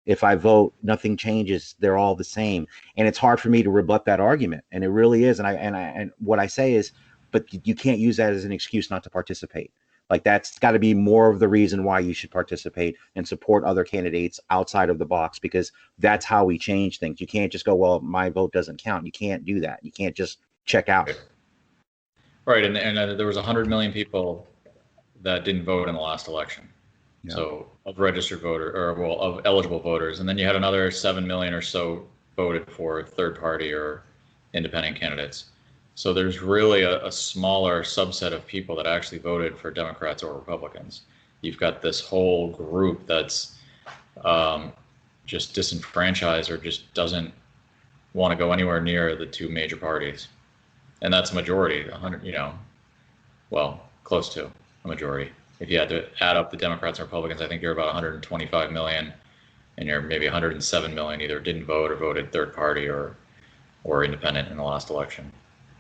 If I vote, nothing changes. They're all the same. And it's hard for me to rebut that argument. And it really is. And what I say is, but you can't use that as an excuse not to participate. Like, that's got to be more of the reason why you should participate and support other candidates outside of the box, because that's how we change things. You can't just go, well, my vote doesn't count. You can't do that. You can't just check out. Right. And there was 100 million people that didn't vote in the last election. Yeah. So of registered of eligible voters. And then you had another 7 million or so voted for third party or independent candidates. So there's really a smaller subset of people that actually voted for Democrats or Republicans. You've got this whole group that's just disenfranchised or just doesn't want to go anywhere near the two major parties. And that's a majority, 100, close to a majority. If you had to add up the Democrats and Republicans, I think you're about 125 million, and you're maybe 107 million either didn't vote or voted third party or independent in the last election.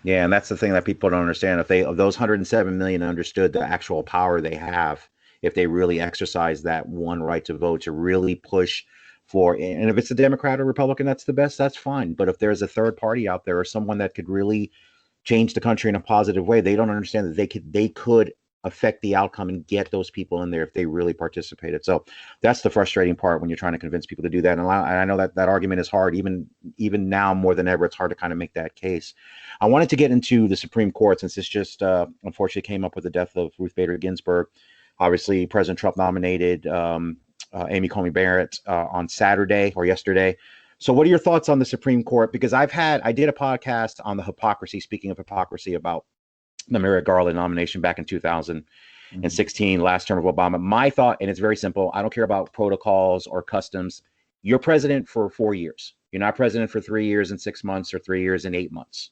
Yeah, and that's the thing that people don't understand. If those 107 million understood the actual power they have, if they really exercise that one right to vote, to really push for, and if it's a Democrat or Republican, that's the best, that's fine. But if there's a third party out there or someone that could really change the country in a positive way, they don't understand that they could affect the outcome and get those people in there if they really participated. So that's the frustrating part when you're trying to convince people to do that. And I know that that argument is hard, even now more than ever. It's hard to kind of make that case. I wanted to get into the Supreme Court, since this just unfortunately came up with the death of Ruth Bader Ginsburg. Obviously, President Trump nominated Amy Coney Barrett on Saturday or yesterday. So what are your thoughts on the Supreme Court? Because I did a podcast on the hypocrisy, speaking of hypocrisy, about the Merrick Garland nomination back in 2016, last term of Obama. My thought, and it's very simple, I don't care about protocols or customs. You're president for 4 years. You're not president for 3 years and 6 months or 3 years and 8 months.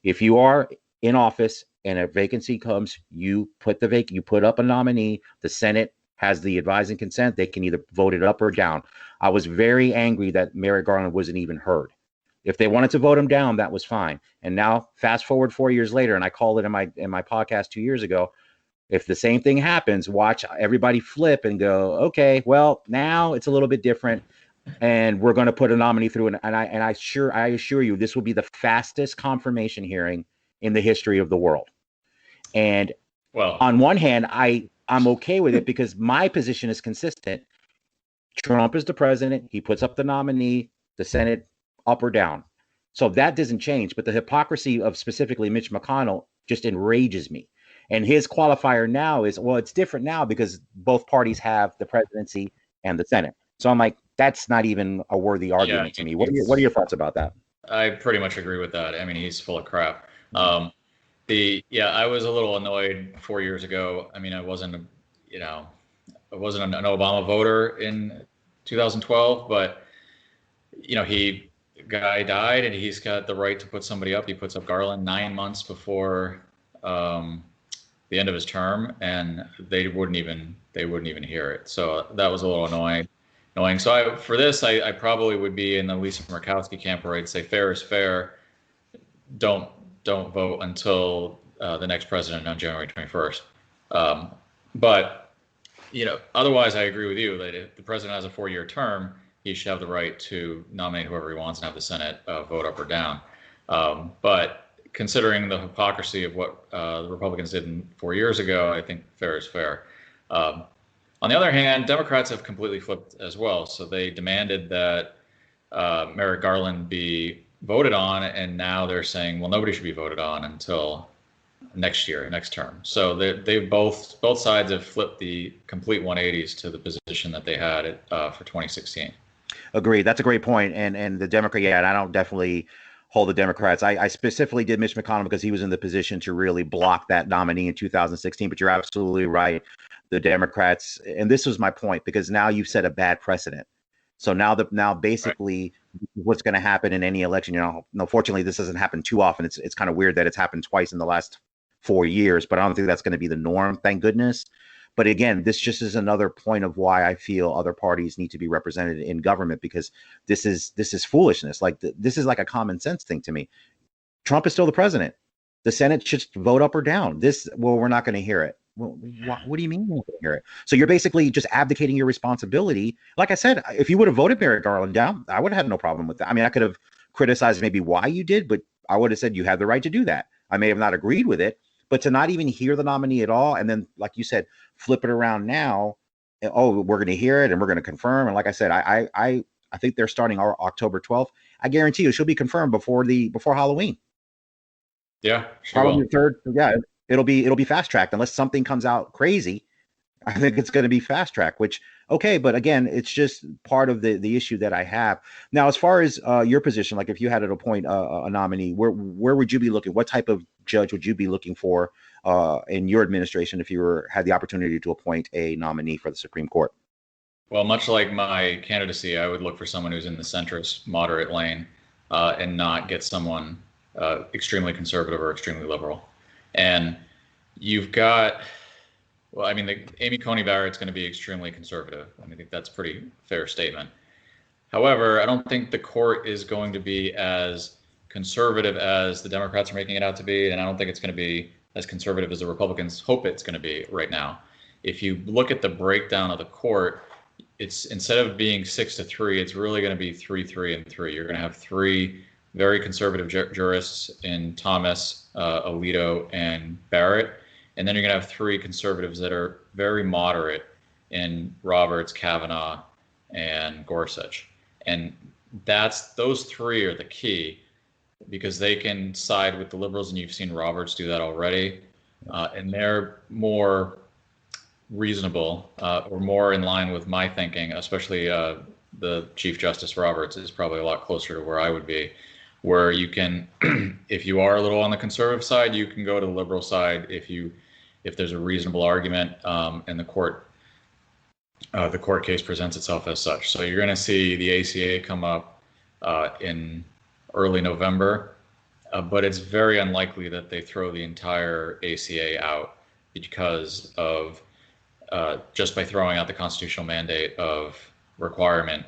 If you are in office and a vacancy comes, you put up a nominee. The Senate has the advising consent. They can either vote it up or down. I was very angry that Merrick Garland wasn't even heard. If they wanted to vote him down, that was fine. And now, fast forward 4 years later, and I called it in my podcast 2 years ago. If the same thing happens, watch everybody flip and go, okay, well, now it's a little bit different, and we're going to put a nominee through. And I assure you, this will be the fastest confirmation hearing in the history of the world. And Well, on one hand, I'm okay with it because my position is consistent. Trump is the president. He puts up the nominee, the Senate up or down. So that doesn't change. But the hypocrisy of specifically Mitch McConnell just enrages me. And his qualifier now is, well, it's different now because both parties have the presidency and the Senate. So I'm like, that's not even a worthy argument to me. What are your thoughts about that? I pretty much agree with that. I mean, he's full of crap. I was a little annoyed 4 years ago. I mean, I wasn't an Obama voter in 2012, but guy died and he's got the right to put somebody up. He puts up Garland 9 months before the end of his term, and they wouldn't even hear it. So that was a little annoying. So for this, I probably would be in the Lisa Murkowski camp, where I'd say fair is fair. Don't vote until the next president on January 21st. But otherwise, I agree with you that if the president has a 4-year term, he should have the right to nominate whoever he wants and have the Senate vote up or down. But considering the hypocrisy of what the Republicans did 4 years ago, I think fair is fair. On the other hand, Democrats have completely flipped as well. So they demanded that Merrick Garland be voted on, and now they're saying, well, nobody should be voted on until next term. So they both sides have flipped the complete 180s to the position that they had for 2016. Agreed. That's a great point. And the Democrat, and I don't definitely hold the Democrats. I specifically did Mitch McConnell because he was in the position to really block that nominee in 2016. But you're absolutely right. The Democrats, and this was my point, because now you've set a bad precedent. So now basically what's going to happen in any election, fortunately this doesn't happen too often. It's kind of weird that it's happened twice in the last 4 years, but I don't think that's going to be the norm, thank goodness. But again, this just is another point of why I feel other parties need to be represented in government, because this is foolishness. Like this is like a common sense thing to me. Trump is still the president. The Senate should vote up or down. We're not going to hear it. Well, what do you mean we're not going to hear it? So you're basically just abdicating your responsibility. Like I said, if you would have voted Merrick Garland down, I would have had no problem with that. I mean, I could have criticized maybe why you did, but I would have said you had the right to do that. I may have not agreed with it, but to not even hear the nominee at all, and then, like you said, flip it around now. Oh, we're going to hear it and we're going to confirm. And like I said, I think they're starting October 12th. I guarantee you, she'll be confirmed before Halloween. Yeah, probably the third. Yeah, it'll be fast tracked unless something comes out crazy. I think it's going to be fast track, which okay, but again, it's just part of the issue that I have now. As far as your position, like if you had to appoint a nominee, where would you be looking? What type of judge would you be looking for in your administration if you had the opportunity to appoint a nominee for the Supreme Court? Well, much like my candidacy, I would look for someone who's in the centrist, moderate lane, and not get someone extremely conservative or extremely liberal. And you've got, well, I mean, Amy Coney Barrett's going to be extremely conservative. I think that's a pretty fair statement. However, I don't think the court is going to be as conservative as the Democrats are making it out to be, and I don't think it's going to be as conservative as the Republicans hope it's going to be right now. If you look at the breakdown of the court, it's instead of being 6-3, it's really going to be 3-3 and 3. You're going to have three very conservative jurists in Thomas, Alito, and Barrett, And then you're going to have three conservatives that are very moderate in Roberts, Kavanaugh, and Gorsuch. And those three are the key, because they can side with the liberals, and you've seen Roberts do that already. And they're more reasonable, or more in line with my thinking, especially the Chief Justice Roberts is probably a lot closer to where I would be, where you can, if you are a little on the conservative side, you can go to the liberal side if there's a reasonable argument, and the court case presents itself as such. So you're going to see the ACA come up in early November, but it's very unlikely that they throw the entire ACA out because of just by throwing out the constitutional mandate of requirement,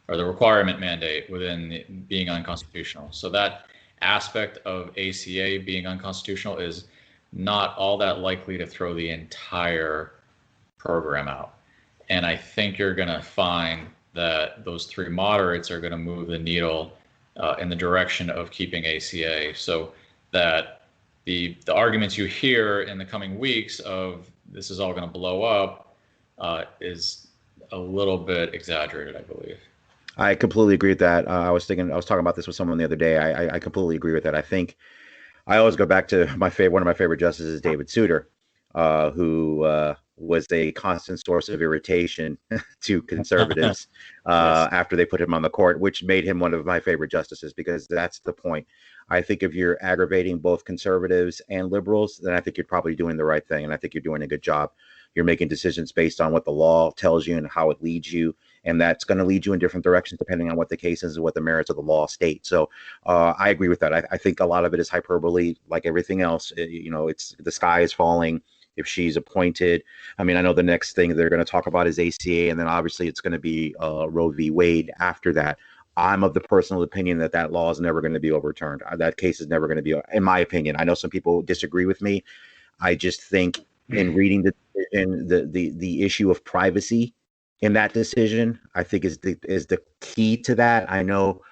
or the requirement mandate within being unconstitutional. So that aspect of ACA being unconstitutional is not all that likely to throw the entire program out. And I think you're going to find that those three moderates are going to move the needle in the direction of keeping ACA, so that the arguments you hear in the coming weeks of this is all going to blow up is a little bit exaggerated, I believe. I completely agree with that. I was talking about this with someone the other day. I completely agree with that. I think I always go back to one of my favorite justices, David Souter, who was a constant source of irritation to conservatives Yes. after they put him on the court, which made him one of my favorite justices, because that's the point. I think if you're aggravating both conservatives and liberals, then I think you're probably doing the right thing, and I think you're doing a good job. You're making decisions based on what the law tells you and how it leads you, and that's going to lead you in different directions depending on what the case is and what the merits of the law state. So I agree with that. I think a lot of it is hyperbole, like everything else. It's the sky is falling if she's appointed. I mean, I know the next thing they're going to talk about is ACA, and then obviously it's going to be Roe v. Wade after that. I'm of the personal opinion that law is never going to be overturned. That case is never going to be, in my opinion. I know some people disagree with me. I just think in reading the decision, the issue of privacy in that decision, I think is the key to that. I know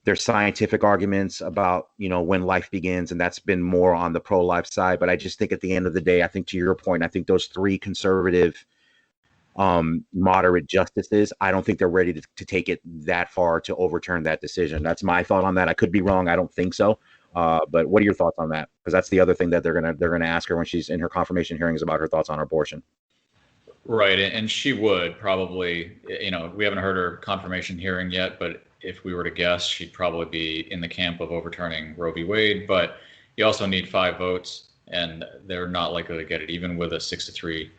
there's scientific arguments about, when life begins, and that's been more on the pro-life side. But I just think at the end of the day, I think to your point, I think those three conservative, moderate justices, I don't think they're ready to take it that far to overturn that decision. That's my thought on that. I could be wrong. I don't think so. But what are your thoughts on that? Because that's the other thing that they're gonna ask her when she's in her confirmation hearings about her thoughts on abortion. Right, and she would probably, we haven't heard her confirmation hearing yet, but if we were to guess, she'd probably be in the camp of overturning Roe v. Wade. But you also need 5 votes, and they're not likely to get it, even with a 6-3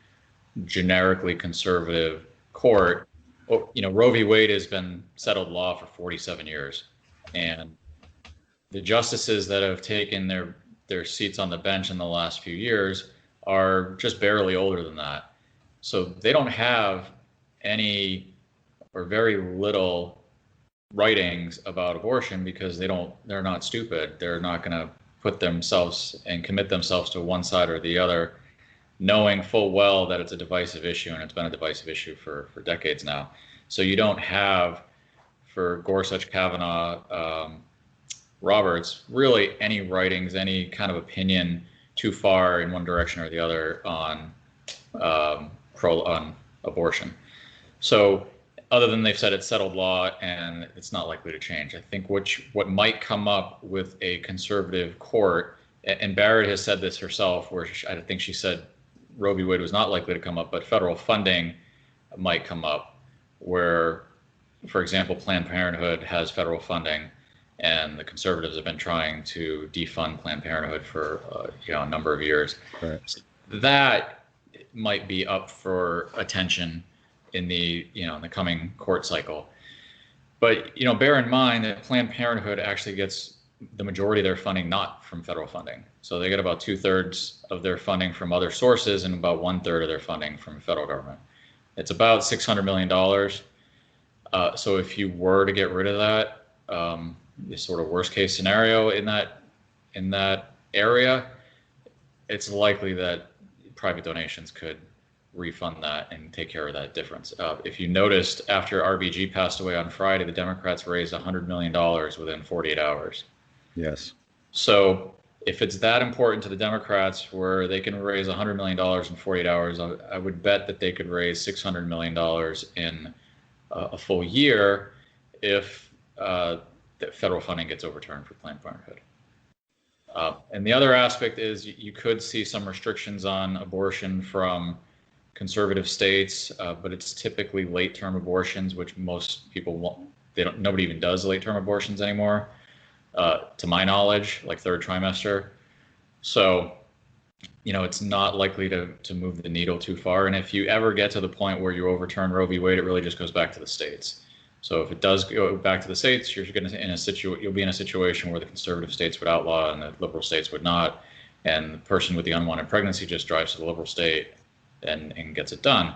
generically conservative court. Roe v. Wade has been settled law for 47 years, and the justices that have taken their seats on the bench in the last few years are just barely older than that. So they don't have any or very little writings about abortion, because they're not stupid. They're not going to put themselves and commit themselves to one side or the other, knowing full well that it's a divisive issue, and it's been a divisive issue for decades now. So you don't have, for Gorsuch, Kavanaugh, Roberts, really any writings, any kind of opinion too far in one direction or the other on abortion. So other than they've said it's settled law and it's not likely to change, I think what might come up with a conservative court, and Barrett has said this herself, where I think she said Roe v. Wade was not likely to come up, but federal funding might come up, where, for example, Planned Parenthood has federal funding, and the conservatives have been trying to defund Planned Parenthood for a number of years. Right. So that might be up for attention in the coming court cycle. But bear in mind that Planned Parenthood actually gets the majority of their funding not from federal funding. So they get about 2/3 of their funding from other sources and about 1/3 of their funding from the federal government. It's about $600 million. So if you were to get rid of that, the sort of worst case scenario in that area, it's likely that private donations could refund that and take care of that difference. If you noticed, after RBG passed away on Friday, the Democrats raised $100 million within 48 hours. Yes. So if it's that important to the Democrats where they can raise $100 million in 48 hours, I would bet that they could raise $600 million in a full year if the federal funding gets overturned for Planned Parenthood. And the other aspect is you could see some restrictions on abortion from conservative states, but it's typically late-term abortions, which most people won't. Nobody even does late-term abortions anymore, to my knowledge, like third trimester. So, it's not likely to move the needle too far. And if you ever get to the point where you overturn Roe v. Wade, it really just goes back to the states. So if it does go back to the states, you'll be in a situation where the conservative states would outlaw and the liberal states would not, and the person with the unwanted pregnancy just drives to the liberal state and gets it done.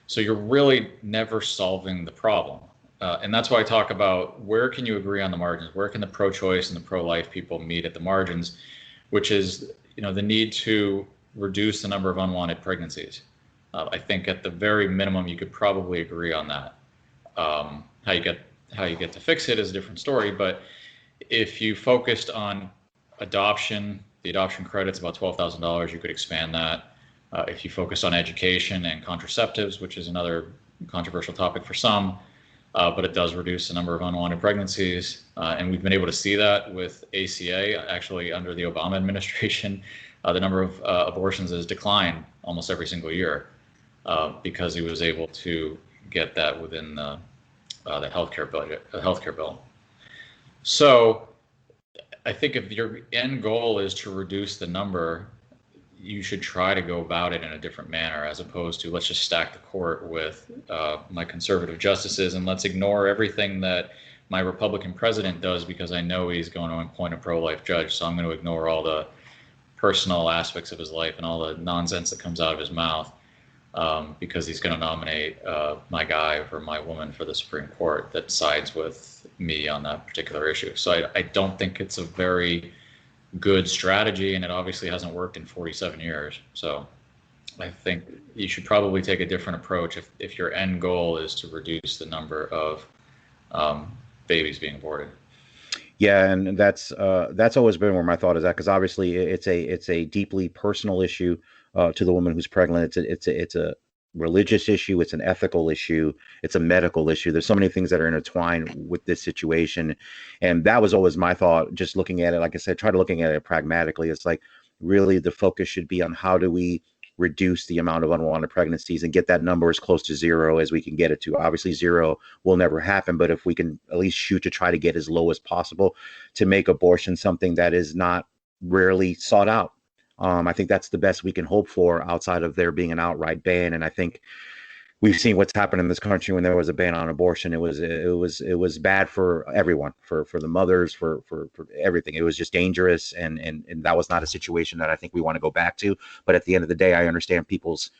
So you're really never solving the problem. And that's why I talk about where can you agree on the margins? Where can the pro-choice and the pro-life people meet at the margins, which is the need to reduce the number of unwanted pregnancies. I think at the very minimum, you could probably agree on that. How you get to fix it is a different story, but if you focused on adoption, the adoption credit's about $12,000, you could expand that. If you focus on education and contraceptives, which is another controversial topic for some, but it does reduce the number of unwanted pregnancies. And we've been able to see that with ACA. Actually, under the Obama administration, the number of abortions has declined almost every single year because he was able to get that within the healthcare budget, healthcare bill. So I think if your end goal is to reduce the number, you should try to go about it in a different manner, as opposed to let's just stack the court with my conservative justices and let's ignore everything that my Republican president does because I know he's going to appoint a pro-life judge. So I'm going to ignore all the personal aspects of his life and all the nonsense that comes out of his mouth because he's going to nominate my guy or my woman for the Supreme Court that sides with me on that particular issue. So I don't think it's a very good strategy, and it obviously hasn't worked in 47 years. So I think you should probably take a different approach if your end goal is to reduce the number of babies being aborted. Yeah, and that's always been where my thought is at, because obviously it's a deeply personal issue to the woman who's pregnant. It's a religious issue, it's an ethical issue, it's a medical issue. There's so many things that are intertwined with this situation, and that was always my thought. Just looking at it, like I said, try to looking at it pragmatically. It's like really the focus should be on how do we reduce the amount of unwanted pregnancies and get that number as close to zero as we can get it to. Obviously, zero will never happen, but if we can at least shoot to try to get as low as possible to make abortion something that is not rarely sought out. I think that's the best we can hope for outside of there being an outright ban. And I think we've seen what's happened in this country when there was a ban on abortion. It was bad for everyone, for the mothers, for everything. It was just dangerous, and that was not a situation that I think we want to go back to. But at the end of the day, I understand people's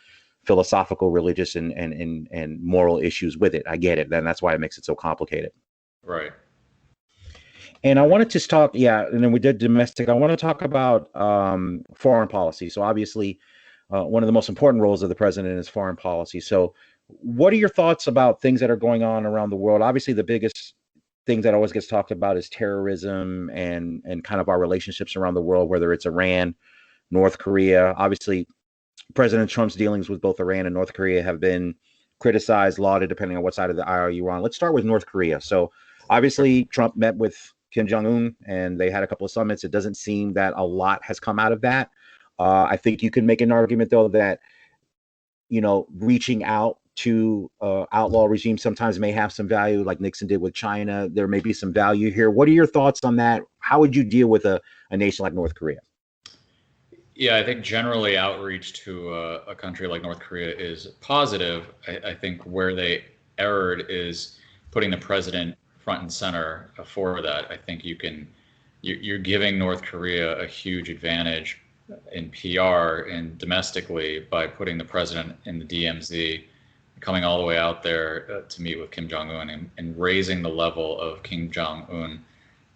philosophical, religious, and moral issues with it. I get it. Then that's why it makes it so complicated. Right. And I wanted to talk, and then we did domestic. I want to talk about foreign policy. So obviously, one of the most important roles of the president is foreign policy. So what are your thoughts about things that are going on around the world? Obviously, the biggest thing that always gets talked about is terrorism and kind of our relationships around the world, whether it's Iran, North Korea. Obviously, President Trump's dealings with both Iran and North Korea have been criticized, lauded, depending on what side of the aisle you're on. Let's start with North Korea. So obviously, Trump met with Kim Jong-un, and they had a couple of summits. It doesn't seem that a lot has come out of that. I think you can make an argument, though, that, reaching out to outlaw regimes sometimes may have some value, like Nixon did with China. There may be some value here. What are your thoughts on that? How would you deal with a nation like North Korea? Yeah, I think generally outreach to a country like North Korea is positive. I think where they erred is putting the president front and center for that. I think you're giving North Korea a huge advantage in PR and domestically by putting the president in the DMZ, coming all the way out there to meet with Kim Jong-un and raising the level of Kim Jong-un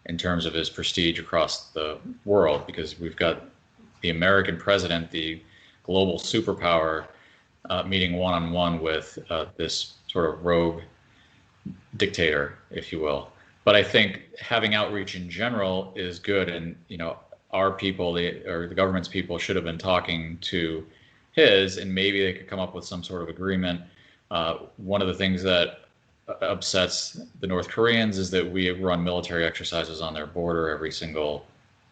in terms of his prestige across the world, because we've got the American president, the global superpower, meeting one-on-one with this sort of rogue dictator, if you will. But I think having outreach in general is good. And, our people, or the government's people, should have been talking to his, and maybe they could come up with some sort of agreement. One of the things that upsets the North Koreans is that we run military exercises on their border every single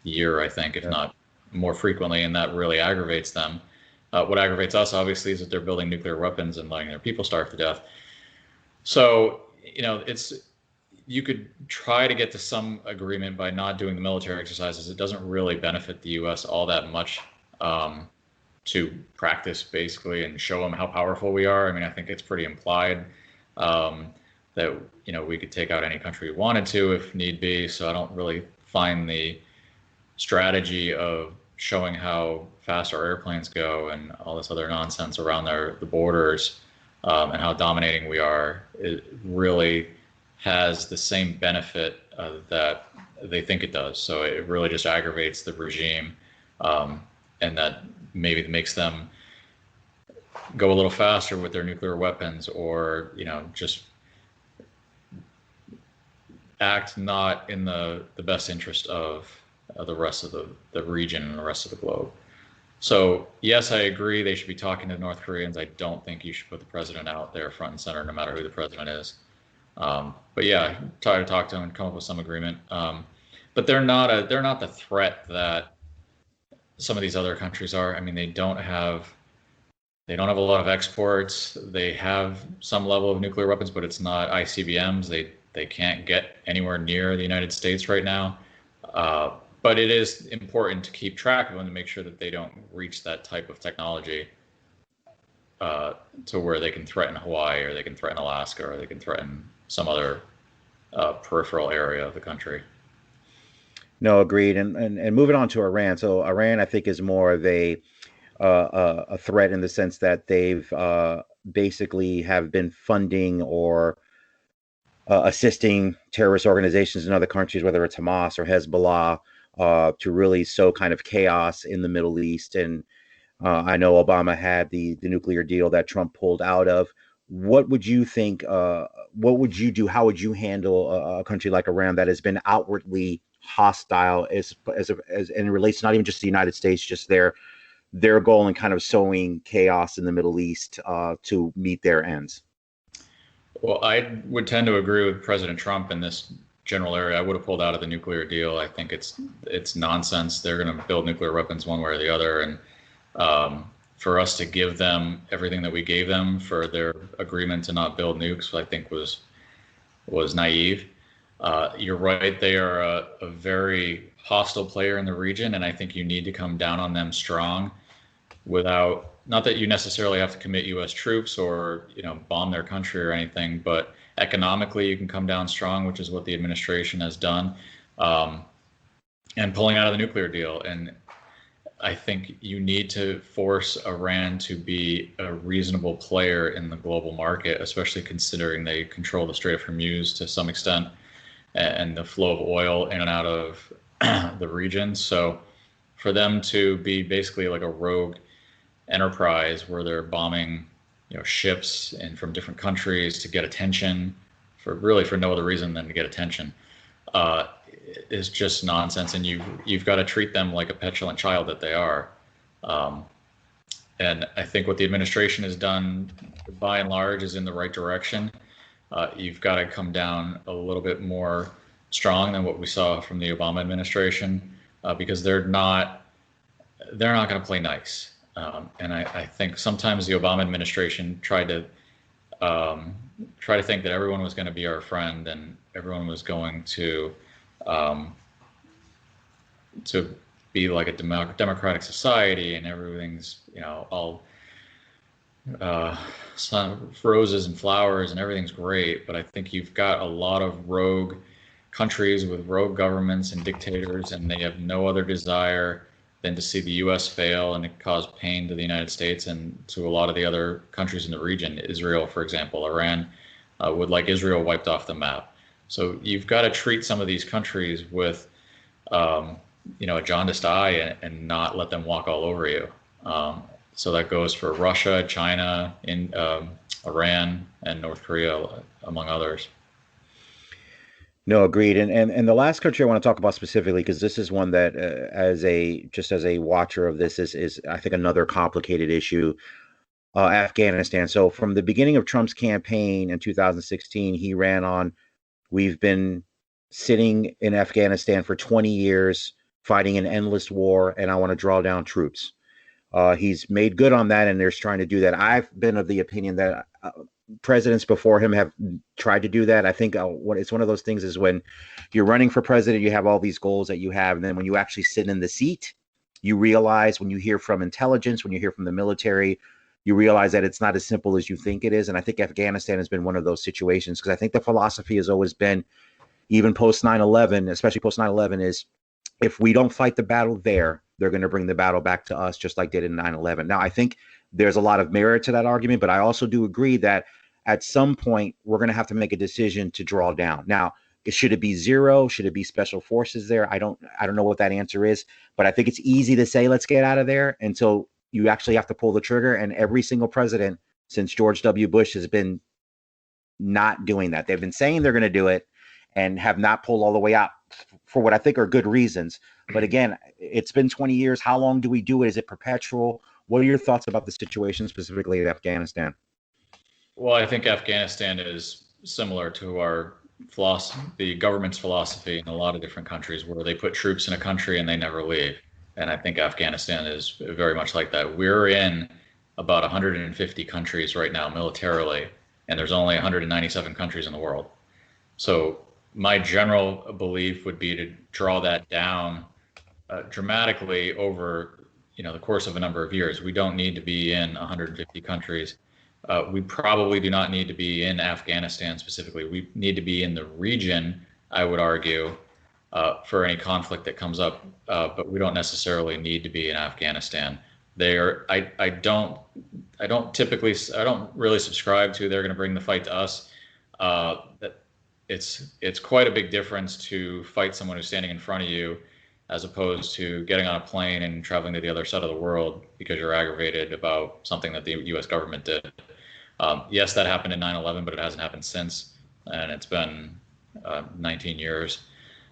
year, I think, if not more frequently, and that really aggravates them. What aggravates us, obviously, is that they're building nuclear weapons and letting their people starve to death. So, you could try to get to some agreement by not doing the military exercises. It doesn't really benefit the U.S. all that much to practice, basically, and show them how powerful we are. I mean, I think it's pretty implied that, we could take out any country we wanted to if need be. So I don't really find the strategy of showing how fast our airplanes go and all this other nonsense around the borders and how dominating we are, it really has the same benefit that they think it does. So it really just aggravates the regime, and that maybe makes them go a little faster with their nuclear weapons, or just act not in the best interest of the rest of the region and the rest of the globe. So yes, I agree they should be talking to the North Koreans. I don't think you should put the president out there front and center, no matter who the president is. But yeah, try to talk to them and come up with some agreement. But they're not the threat that some of these other countries are. I mean, they don't have a lot of exports. They have some level of nuclear weapons, but it's not ICBMs. They can't get anywhere near the United States right now. But it is important to keep track of them to make sure that they don't reach that type of technology to where they can threaten Hawaii, or they can threaten Alaska, or they can threaten some other peripheral area of the country. No, agreed. And moving on to Iran. So Iran, I think, is more of a threat in the sense that they've basically have been funding or assisting terrorist organizations in other countries, whether it's Hamas or Hezbollah, to really sow kind of chaos in the Middle East. And I know Obama had the nuclear deal that Trump pulled out of. What would you think? What would you do? How would you handle a country like Iran that has been outwardly hostile as and it relates not even just to the United States, just their goal in kind of sowing chaos in the Middle East to meet their ends? Well, I would tend to agree with President Trump in this general area. I would have pulled out of the nuclear deal. I think it's nonsense. They're going to build nuclear weapons one way or the other, and for us to give them everything that we gave them for their agreement to not build nukes, I think was naive. You're right. They are a very hostile player in the region, and I think you need to come down on them strong without, not that you necessarily have to commit U.S. troops or bomb their country or anything, but economically you can come down strong, which is what the administration has done, and pulling out of the nuclear deal. And I think you need to force Iran to be a reasonable player in the global market, especially considering they control the Strait of Hormuz to some extent and the flow of oil in and out of the region. So for them to be basically like a rogue enterprise where they're bombing ships and from different countries to get attention for no other reason than to get attention is just nonsense. And you've got to treat them like a petulant child that they are. And I think what the administration has done by and large is in the right direction. You've got to come down a little bit more strong than what we saw from the Obama administration, because they're not going to play nice. And I think sometimes the Obama administration tried to think that everyone was going to be our friend and everyone was going to be like a democratic society and everything's all roses and flowers and everything's great. But I think you've got a lot of rogue countries with rogue governments and dictators, and they have no other desire than to see the U.S. fail and it cause pain to the United States and to a lot of the other countries in the region. Israel, for example, Iran would like Israel wiped off the map. So you've got to treat some of these countries with, a jaundiced eye and not let them walk all over you. So that goes for Russia, China, Iran, and North Korea, among others. No, agreed. And the last country I want to talk about specifically, because this is one that, as a watcher of this, is I think another complicated issue. Afghanistan. So from the beginning of Trump's campaign in 2016, he ran on, "We've been sitting in Afghanistan for 20 years, fighting an endless war, and I want to draw down troops." He's made good on that, and they're trying to do that. I've been of the opinion that presidents before him have tried to do that. I think it's one of those things is when you're running for president, you have all these goals that you have, and then when you actually sit in the seat, you realize when you hear from intelligence, when you hear from the military, you realize that it's not as simple as you think it is. And I think Afghanistan has been one of those situations because I think the philosophy has always been, even post 9/11, especially post 9/11, is if we don't fight the battle there, they're going to bring the battle back to us, just like they did in 9/11. Now, I think there's a lot of merit to that argument, but I also do agree that at some point we're going to have to make a decision to draw down. Now, should it be zero? Should it be special forces there? I don't know what that answer is, but I think it's easy to say let's get out of there until you actually have to pull the trigger. And every single president since George W. Bush has been not doing that. They've been saying they're going to do it and have not pulled all the way out for what I think are good reasons. But again, it's been 20 years. How long do we do it? Is it perpetual? What are your thoughts about the situation specifically in Afghanistan? Well, I think Afghanistan is similar to our philosophy, the government's philosophy in a lot of different countries where they put troops in a country and they never leave. And I think Afghanistan is very much like that. We're in about 150 countries right now militarily, and there's only 197 countries in the world. So my general belief would be to draw that down dramatically over the course of a number of years. We don't need to be in 150 countries. We probably do not need to be in Afghanistan specifically. We need to be in the region, I would argue, for any conflict that comes up, but we don't necessarily need to be in Afghanistan. I don't really subscribe to they're going to bring the fight to us. That it's quite a big difference to fight someone who's standing in front of you as opposed to getting on a plane and traveling to the other side of the world because you're aggravated about something that the U.S. government did. Yes, that happened in 9/11, but it hasn't happened since, and it's been 19 years.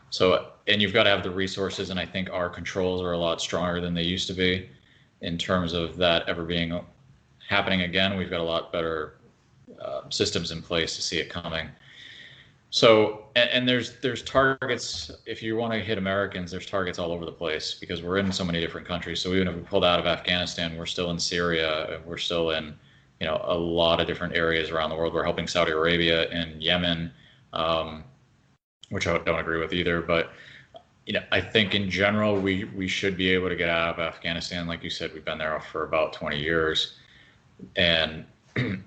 So, and you've got to have the resources, and I think our controls are a lot stronger than they used to be in terms of that ever being happening again. We've got a lot better systems in place to see it coming. So, and there's targets. If you want to hit Americans, there's targets all over the place because we're in so many different countries. So even if we pulled out of Afghanistan, we're still in Syria. We're still in, a lot of different areas around the world. We're helping Saudi Arabia and Yemen, which I don't agree with either. But, I think in general, we should be able to get out of Afghanistan. Like you said, we've been there for about 20 years. And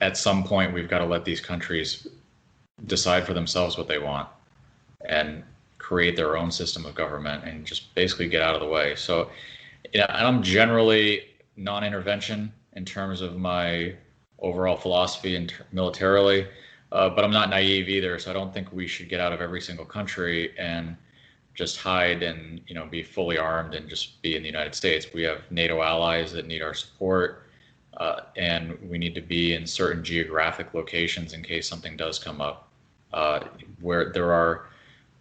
at some point, we've got to let these countries decide for themselves what they want and create their own system of government and just basically get out of the way. So, I'm generally non-intervention in terms of my overall philosophy and militarily, but I'm not naive either. So I don't think we should get out of every single country and just hide and, be fully armed and just be in the United States. We have NATO allies that need our support. And we need to be in certain geographic locations in case something does come up. Where there are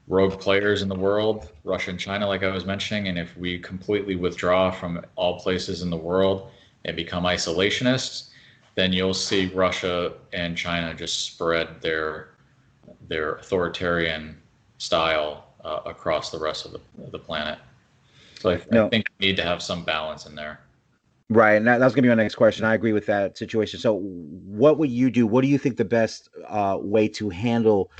rogue players in the world, Russia and China, like I was mentioning, and if we completely withdraw from all places in the world and become isolationists, then you'll see Russia and China just spread their authoritarian style across the rest of the planet. So I think we need to have some balance in there. Right, and that's going to be my next question. I agree with that situation. So what would you do? What do you think the best way to handle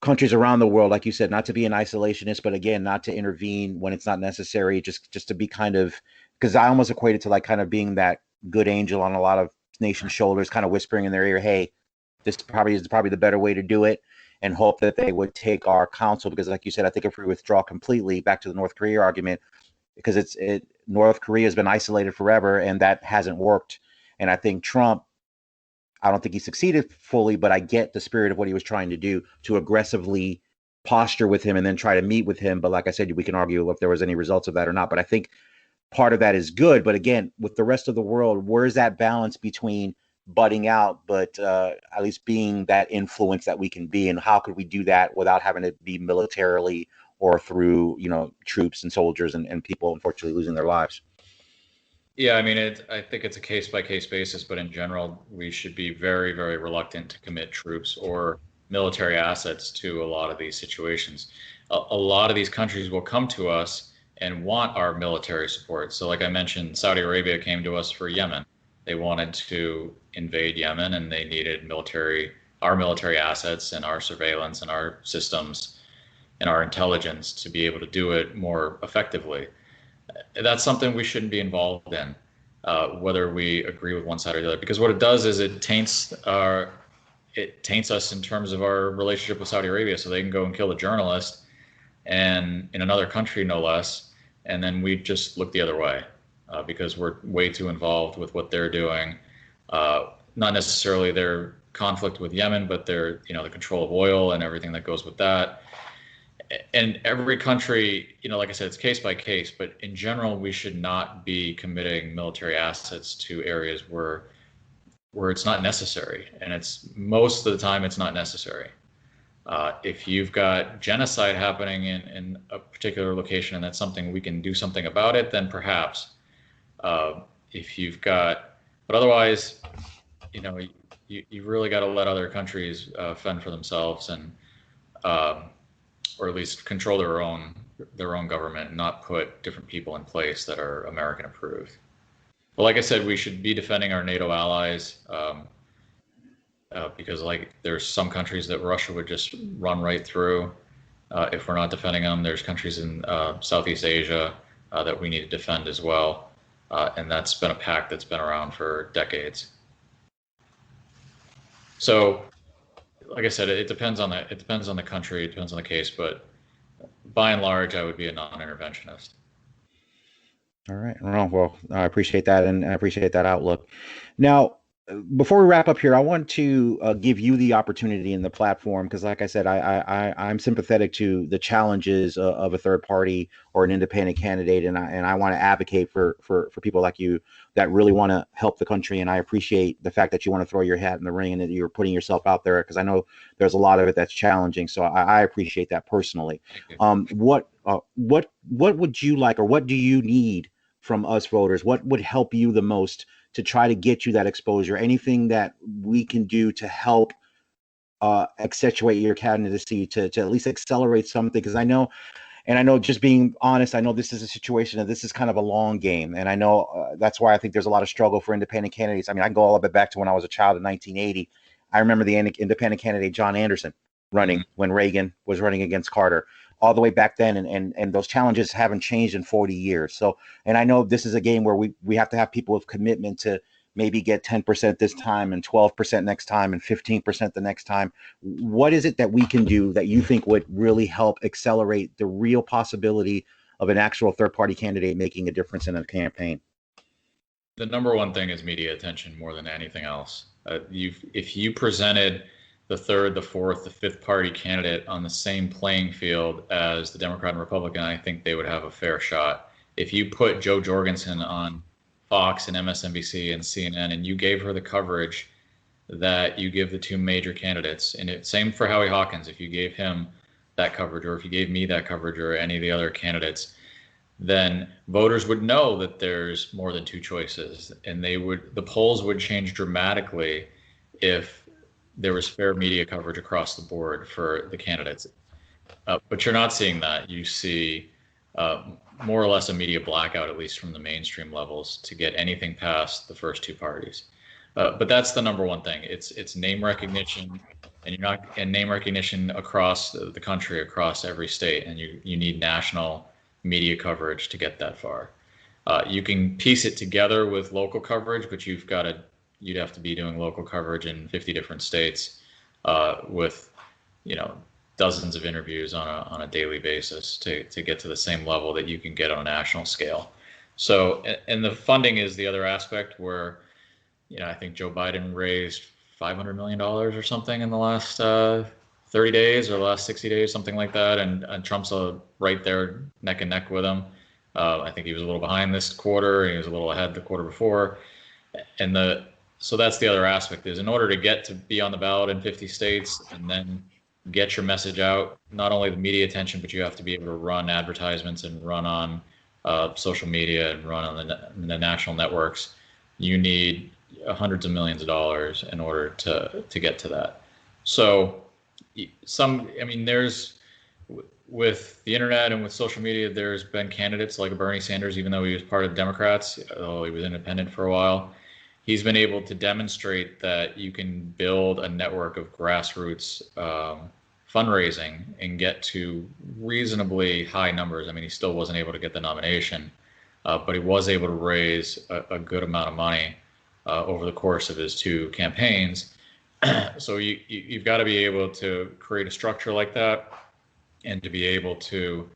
countries around the world, like you said, not to be an isolationist, but again, not to intervene when it's not necessary, just to be kind of, because I almost equate it to like kind of being that good angel on a lot of nations' shoulders, kind of whispering in their ear, hey, this probably is the better way to do it, and hope that they would take our counsel. Because like you said, I think if we withdraw completely, back to the North Korea argument, because North Korea has been isolated forever and that hasn't worked. And I think Trump, I don't think he succeeded fully, but I get the spirit of what he was trying to do, to aggressively posture with him and then try to meet with him. But like I said, we can argue if there was any results of that or not. But I think part of that is good. But again, with the rest of the world, where is that balance between budding out, but at least being that influence that we can be. And how could we do that without having to be militarily or through, troops and soldiers and people unfortunately losing their lives? Yeah, I mean, I think it's a case by case basis, but in general, we should be very, very reluctant to commit troops or military assets to a lot of these situations. A lot of these countries will come to us and want our military support. So, like I mentioned, Saudi Arabia came to us for Yemen. They wanted to invade Yemen, and they needed our military assets and our surveillance and our systems and our intelligence to be able to do it more effectively. That's something we shouldn't be involved in, whether we agree with one side or the other. Because what it does is it taints us in terms of our relationship with Saudi Arabia. So they can go and kill a journalist, and in another country, no less, and then we just look the other way because we're way too involved with what they're doing. Not necessarily their conflict with Yemen, but their the control of oil and everything that goes with that. And every country, like I said, it's case by case, but in general, we should not be committing military assets to areas where it's not necessary. And it's most of the time it's not necessary. If you've got genocide happening in a particular location and that's something we can do something about it, then perhaps. But otherwise, you really got to let other countries fend for themselves and. Or at least control their own government and not put different people in place that are American approved. But like I said, we should be defending our NATO allies because there's some countries that Russia would just run right through if we're not defending them. There's countries in Southeast Asia that we need to defend as well. And that's been a pact that's been around for decades. So like I said, it depends on the country, it depends on the case, but by and large, I would be a non-interventionist. All right. Well, I appreciate that, and I appreciate that outlook. Now, before we wrap up here, I want to give you the opportunity in the platform because, like I said, I'm sympathetic to the challenges of a third party or an independent candidate, and I want to advocate for people like you that really want to help the country. And I appreciate the fact that you want to throw your hat in the ring and that you're putting yourself out there because I know there's a lot of it that's challenging. So I appreciate that personally. What would you like, or what do you need from us voters? What would help you the most to try to get you that exposure? Anything that we can do to help accentuate your candidacy to at least accelerate something? Because I know just being honest, I know this is a situation and this is kind of a long game. And I know that's why I think there's a lot of struggle for independent candidates. I mean, I can go all the way back to when I was a child in 1980. I remember the independent candidate, John Anderson, running when Reagan was running against Carter. All the way back then, and those challenges haven't changed in 40 years. So, and I know this is a game where we have to have people with commitment to maybe get 10% this time and 12% next time and 15% the next time. What is it that we can do that you think would really help accelerate the real possibility of an actual third-party candidate making a difference in a campaign? The number one thing is media attention more than anything else. If you presented the third, the fourth, the fifth party candidate on the same playing field as the Democrat and Republican, I think they would have a fair shot. If you put Joe Jorgensen on Fox and MSNBC and CNN and you gave her the coverage that you give the two major candidates, and same for Howie Hawkins, if you gave him that coverage, or if you gave me that coverage or any of the other candidates, then voters would know that there's more than two choices, and the polls would change dramatically if there was fair media coverage across the board for the candidates. But you're not seeing that. You see more or less a media blackout, at least from the mainstream levels, to get anything past the first two parties. But that's the number one thing. It's name recognition, and name recognition across the country, across every state, and you need national media coverage to get that far. You can piece it together with local coverage, but you'd have to be doing local coverage in 50 different states with, dozens of interviews on a daily basis to get to the same level that you can get on a national scale. So, and the funding is the other aspect where, I think Joe Biden raised $500 million or something in the last 30 days or the last 60 days, something like that. And Trump's right there neck and neck with him. I think he was a little behind this quarter and he was a little ahead the quarter before. And So that's the other aspect, is in order to get to be on the ballot in 50 states and then get your message out, not only the media attention, but you have to be able to run advertisements and run on social media and run on the national networks. You need hundreds of millions of dollars in order to get to that. So there's, with the internet and with social media, there's been candidates like Bernie Sanders, even though he was part of the Democrats, although he was independent for a while. He's been able to demonstrate that you can build a network of grassroots fundraising and get to reasonably high numbers. I mean, he still wasn't able to get the nomination, but he was able to raise a good amount of money over the course of his 2 campaigns. So you've got to be able to create a structure like that, and to be able to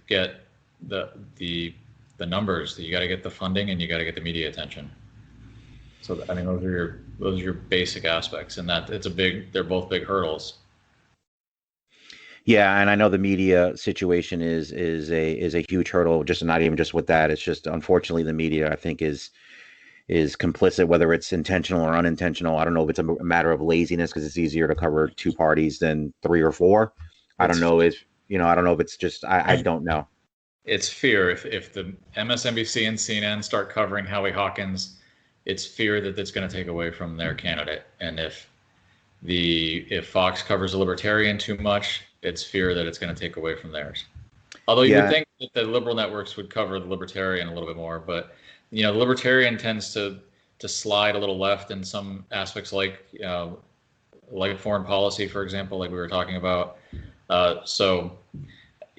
get the numbers. You got to get the funding, and you got to get the media attention. So I mean, those are your basic aspects, and that they're both big hurdles. Yeah, and I know the media situation is a huge hurdle. Just not even just with that. It's just, unfortunately, the media, I think, is complicit, whether it's intentional or unintentional. I don't know if it's a matter of laziness, because it's easier to cover 2 parties than 3 or 4. I don't know if it's just, I don't know. It's fear. If the MSNBC and CNN start covering Howie Hawkins, it's fear that that's going to take away from their candidate. And if Fox covers the Libertarian too much, it's fear that it's going to take away from theirs. Although you would think that the liberal networks would cover the Libertarian a little bit more, but the Libertarian tends to slide a little left in some aspects, like foreign policy, for example, like we were talking about. So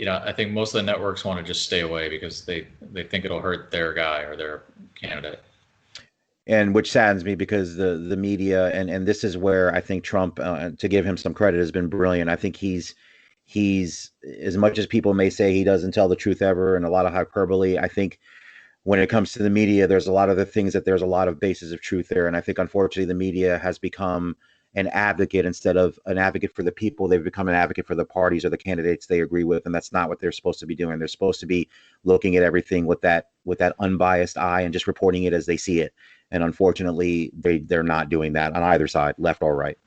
I think most of the networks want to just stay away because they think it'll hurt their guy or their candidate. And which saddens me, because the media, and this is where I think Trump, to give him some credit, has been brilliant. I think he's, as much as people may say he doesn't tell the truth ever and a lot of hyperbole, I think when it comes to the media, there's a lot of the things that there's a lot of bases of truth there. And I think, unfortunately, the media has become an advocate instead of an advocate for the people. They've become an advocate for the parties or the candidates they agree with, and that's not what they're supposed to be doing. They're supposed to be looking at everything with that unbiased eye and just reporting it as they see it. And unfortunately, they're not doing that on either side, left or right.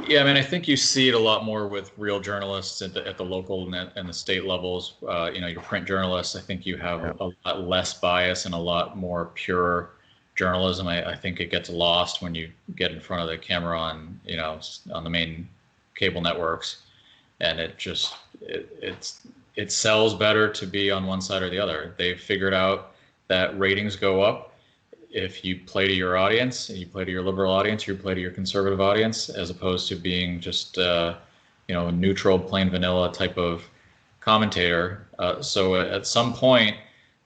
Yeah, I mean, I think you see it a lot more with real journalists at the local and the state levels. Your print journalists, I think you have a lot less bias and a lot more pure journalism. I think it gets lost when you get in front of the camera on the main cable networks, and it sells better to be on one side or the other. They've figured out that ratings go up if you play to your audience, and you play to your liberal audience, you play to your conservative audience, as opposed to being just a neutral, plain vanilla type of commentator. So at some point,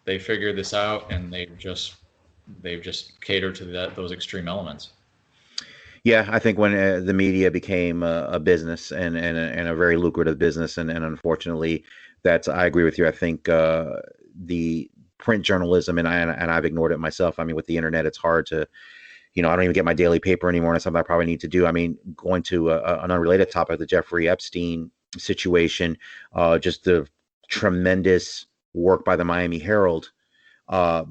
they figured this out, and they've just catered to those extreme elements. Yeah, I think when the media became a business and a very lucrative business, and unfortunately, I agree with you. I think the print journalism, and I've ignored it myself. I mean, with the internet, it's hard to, I don't even get my daily paper anymore, and it's something I probably need to do. I mean, going to an unrelated topic, the Jeffrey Epstein situation, just the tremendous work by the Miami Herald,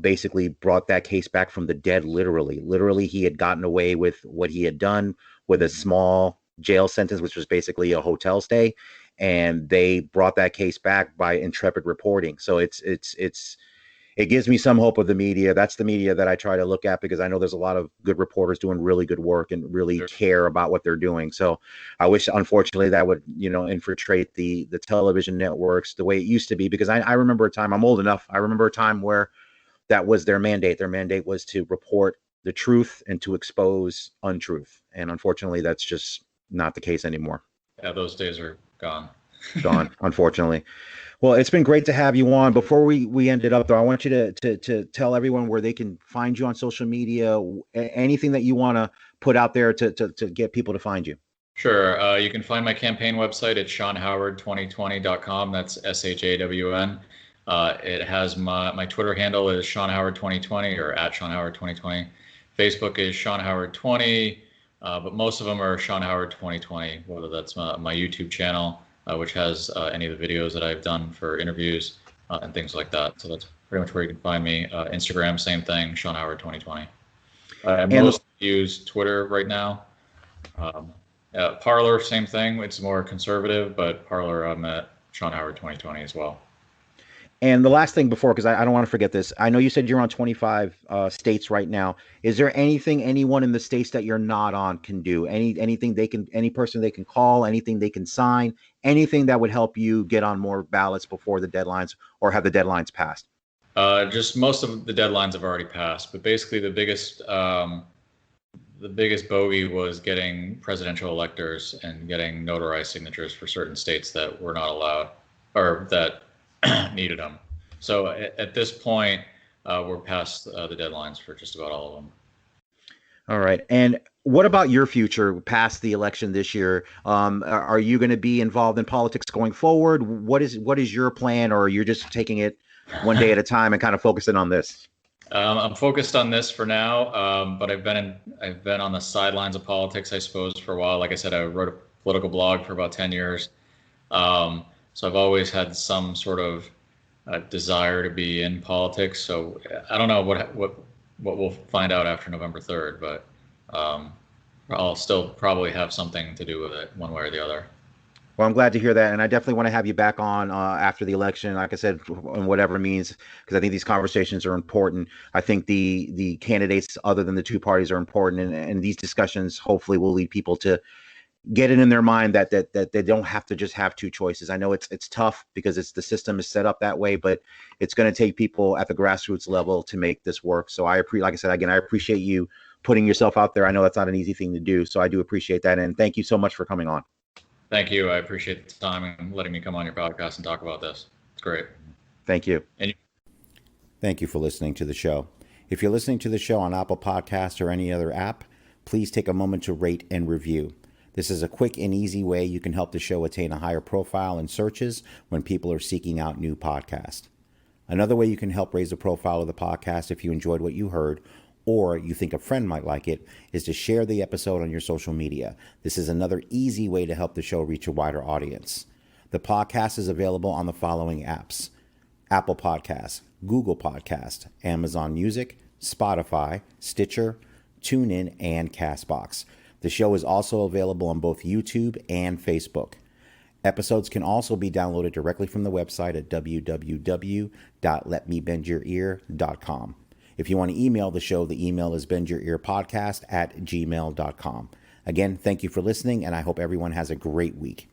basically brought that case back from the dead. Literally, he had gotten away with what he had done with a small jail sentence, which was basically a hotel stay, and they brought that case back by intrepid reporting. So it gives me some hope of the media. That's the media that I try to look at, because I know there's a lot of good reporters doing really good work and really care about what they're doing. So I wish, unfortunately, that would, infiltrate the television networks the way it used to be, because I remember a time, I'm old enough, I remember a time where that was their mandate. Their mandate was to report the truth and to expose untruth. And unfortunately, that's just not the case anymore. Yeah, those days are gone. Gone, unfortunately. Well, it's been great to have you on. Before we end it up, though, I want you to tell everyone where they can find you on social media, anything that you want to put out there to get people to find you. Sure. You can find my campaign website at ShawnHoward2020.com. That's SHAWN. It has my Twitter handle is Shawn Howard 2020 or at Shawn Howard 2020. Facebook is Shawn Howard 20, but most of them are Shawn Howard 2020, whether that's my YouTube channel, which has any of the videos that I've done for interviews and things like that. So that's pretty much where you can find me. Instagram, same thing, Shawn Howard 2020. use Twitter right now. Parler, same thing. It's more conservative, but Parler, I'm at Shawn Howard 2020 as well. And the last thing before, because I don't want to forget this, I know you said you're on 25 states right now. Is there anything anyone in the states that you're not on can do? Anything they can, any person they can call, anything they can sign, anything that would help you get on more ballots before the deadlines or have the deadlines passed? Just most of the deadlines have already passed, but basically the biggest bogey was getting presidential electors and getting notarized signatures for certain states that were not allowed or that needed them. So at this point, we're past the deadlines for just about all of them. All right. And what about your future past the election this year? Are you going to be involved in politics going forward? What is your plan, or you're just taking it one day at a time and kind of focusing on this? I'm focused on this for now, but I've been on the sidelines of politics, I suppose, for a while. Like I said, I wrote a political blog for about 10 years. So I've always had some sort of desire to be in politics. So I don't know what we'll find out after November 3rd, but I'll still probably have something to do with it one way or the other. Well, I'm glad to hear that, and I definitely want to have you back on after the election, like I said, in whatever means, because I think these conversations are important. I think the candidates other than the two parties are important, and these discussions hopefully will lead people to get it in their mind that they don't have to just have two choices. I know it's tough because the system is set up that way, but it's going to take people at the grassroots level to make this work. So like I said, again, I appreciate you putting yourself out there. I know that's not an easy thing to do, so I do appreciate that, and thank you so much for coming on. Thank you. I appreciate the time and letting me come on your podcast and talk about this. It's great. Thank you. And Thank you for listening to the show. If you're listening to the show on Apple Podcasts or any other app, please take a moment to rate and review. This is a quick and easy way you can help the show attain a higher profile in searches when people are seeking out new podcasts. Another way you can help raise the profile of the podcast if you enjoyed what you heard or you think a friend might like it, is to share the episode on your social media. This is another easy way to help the show reach a wider audience. The podcast is available on the following apps: Apple Podcasts, Google Podcasts, Amazon Music, Spotify, Stitcher, TuneIn, and CastBox. The show is also available on both YouTube and Facebook. Episodes can also be downloaded directly from the website at www.letmebendyourear.com. If you want to email the show, the email is bendyourearpodcast@gmail.com. Again, thank you for listening, and I hope everyone has a great week.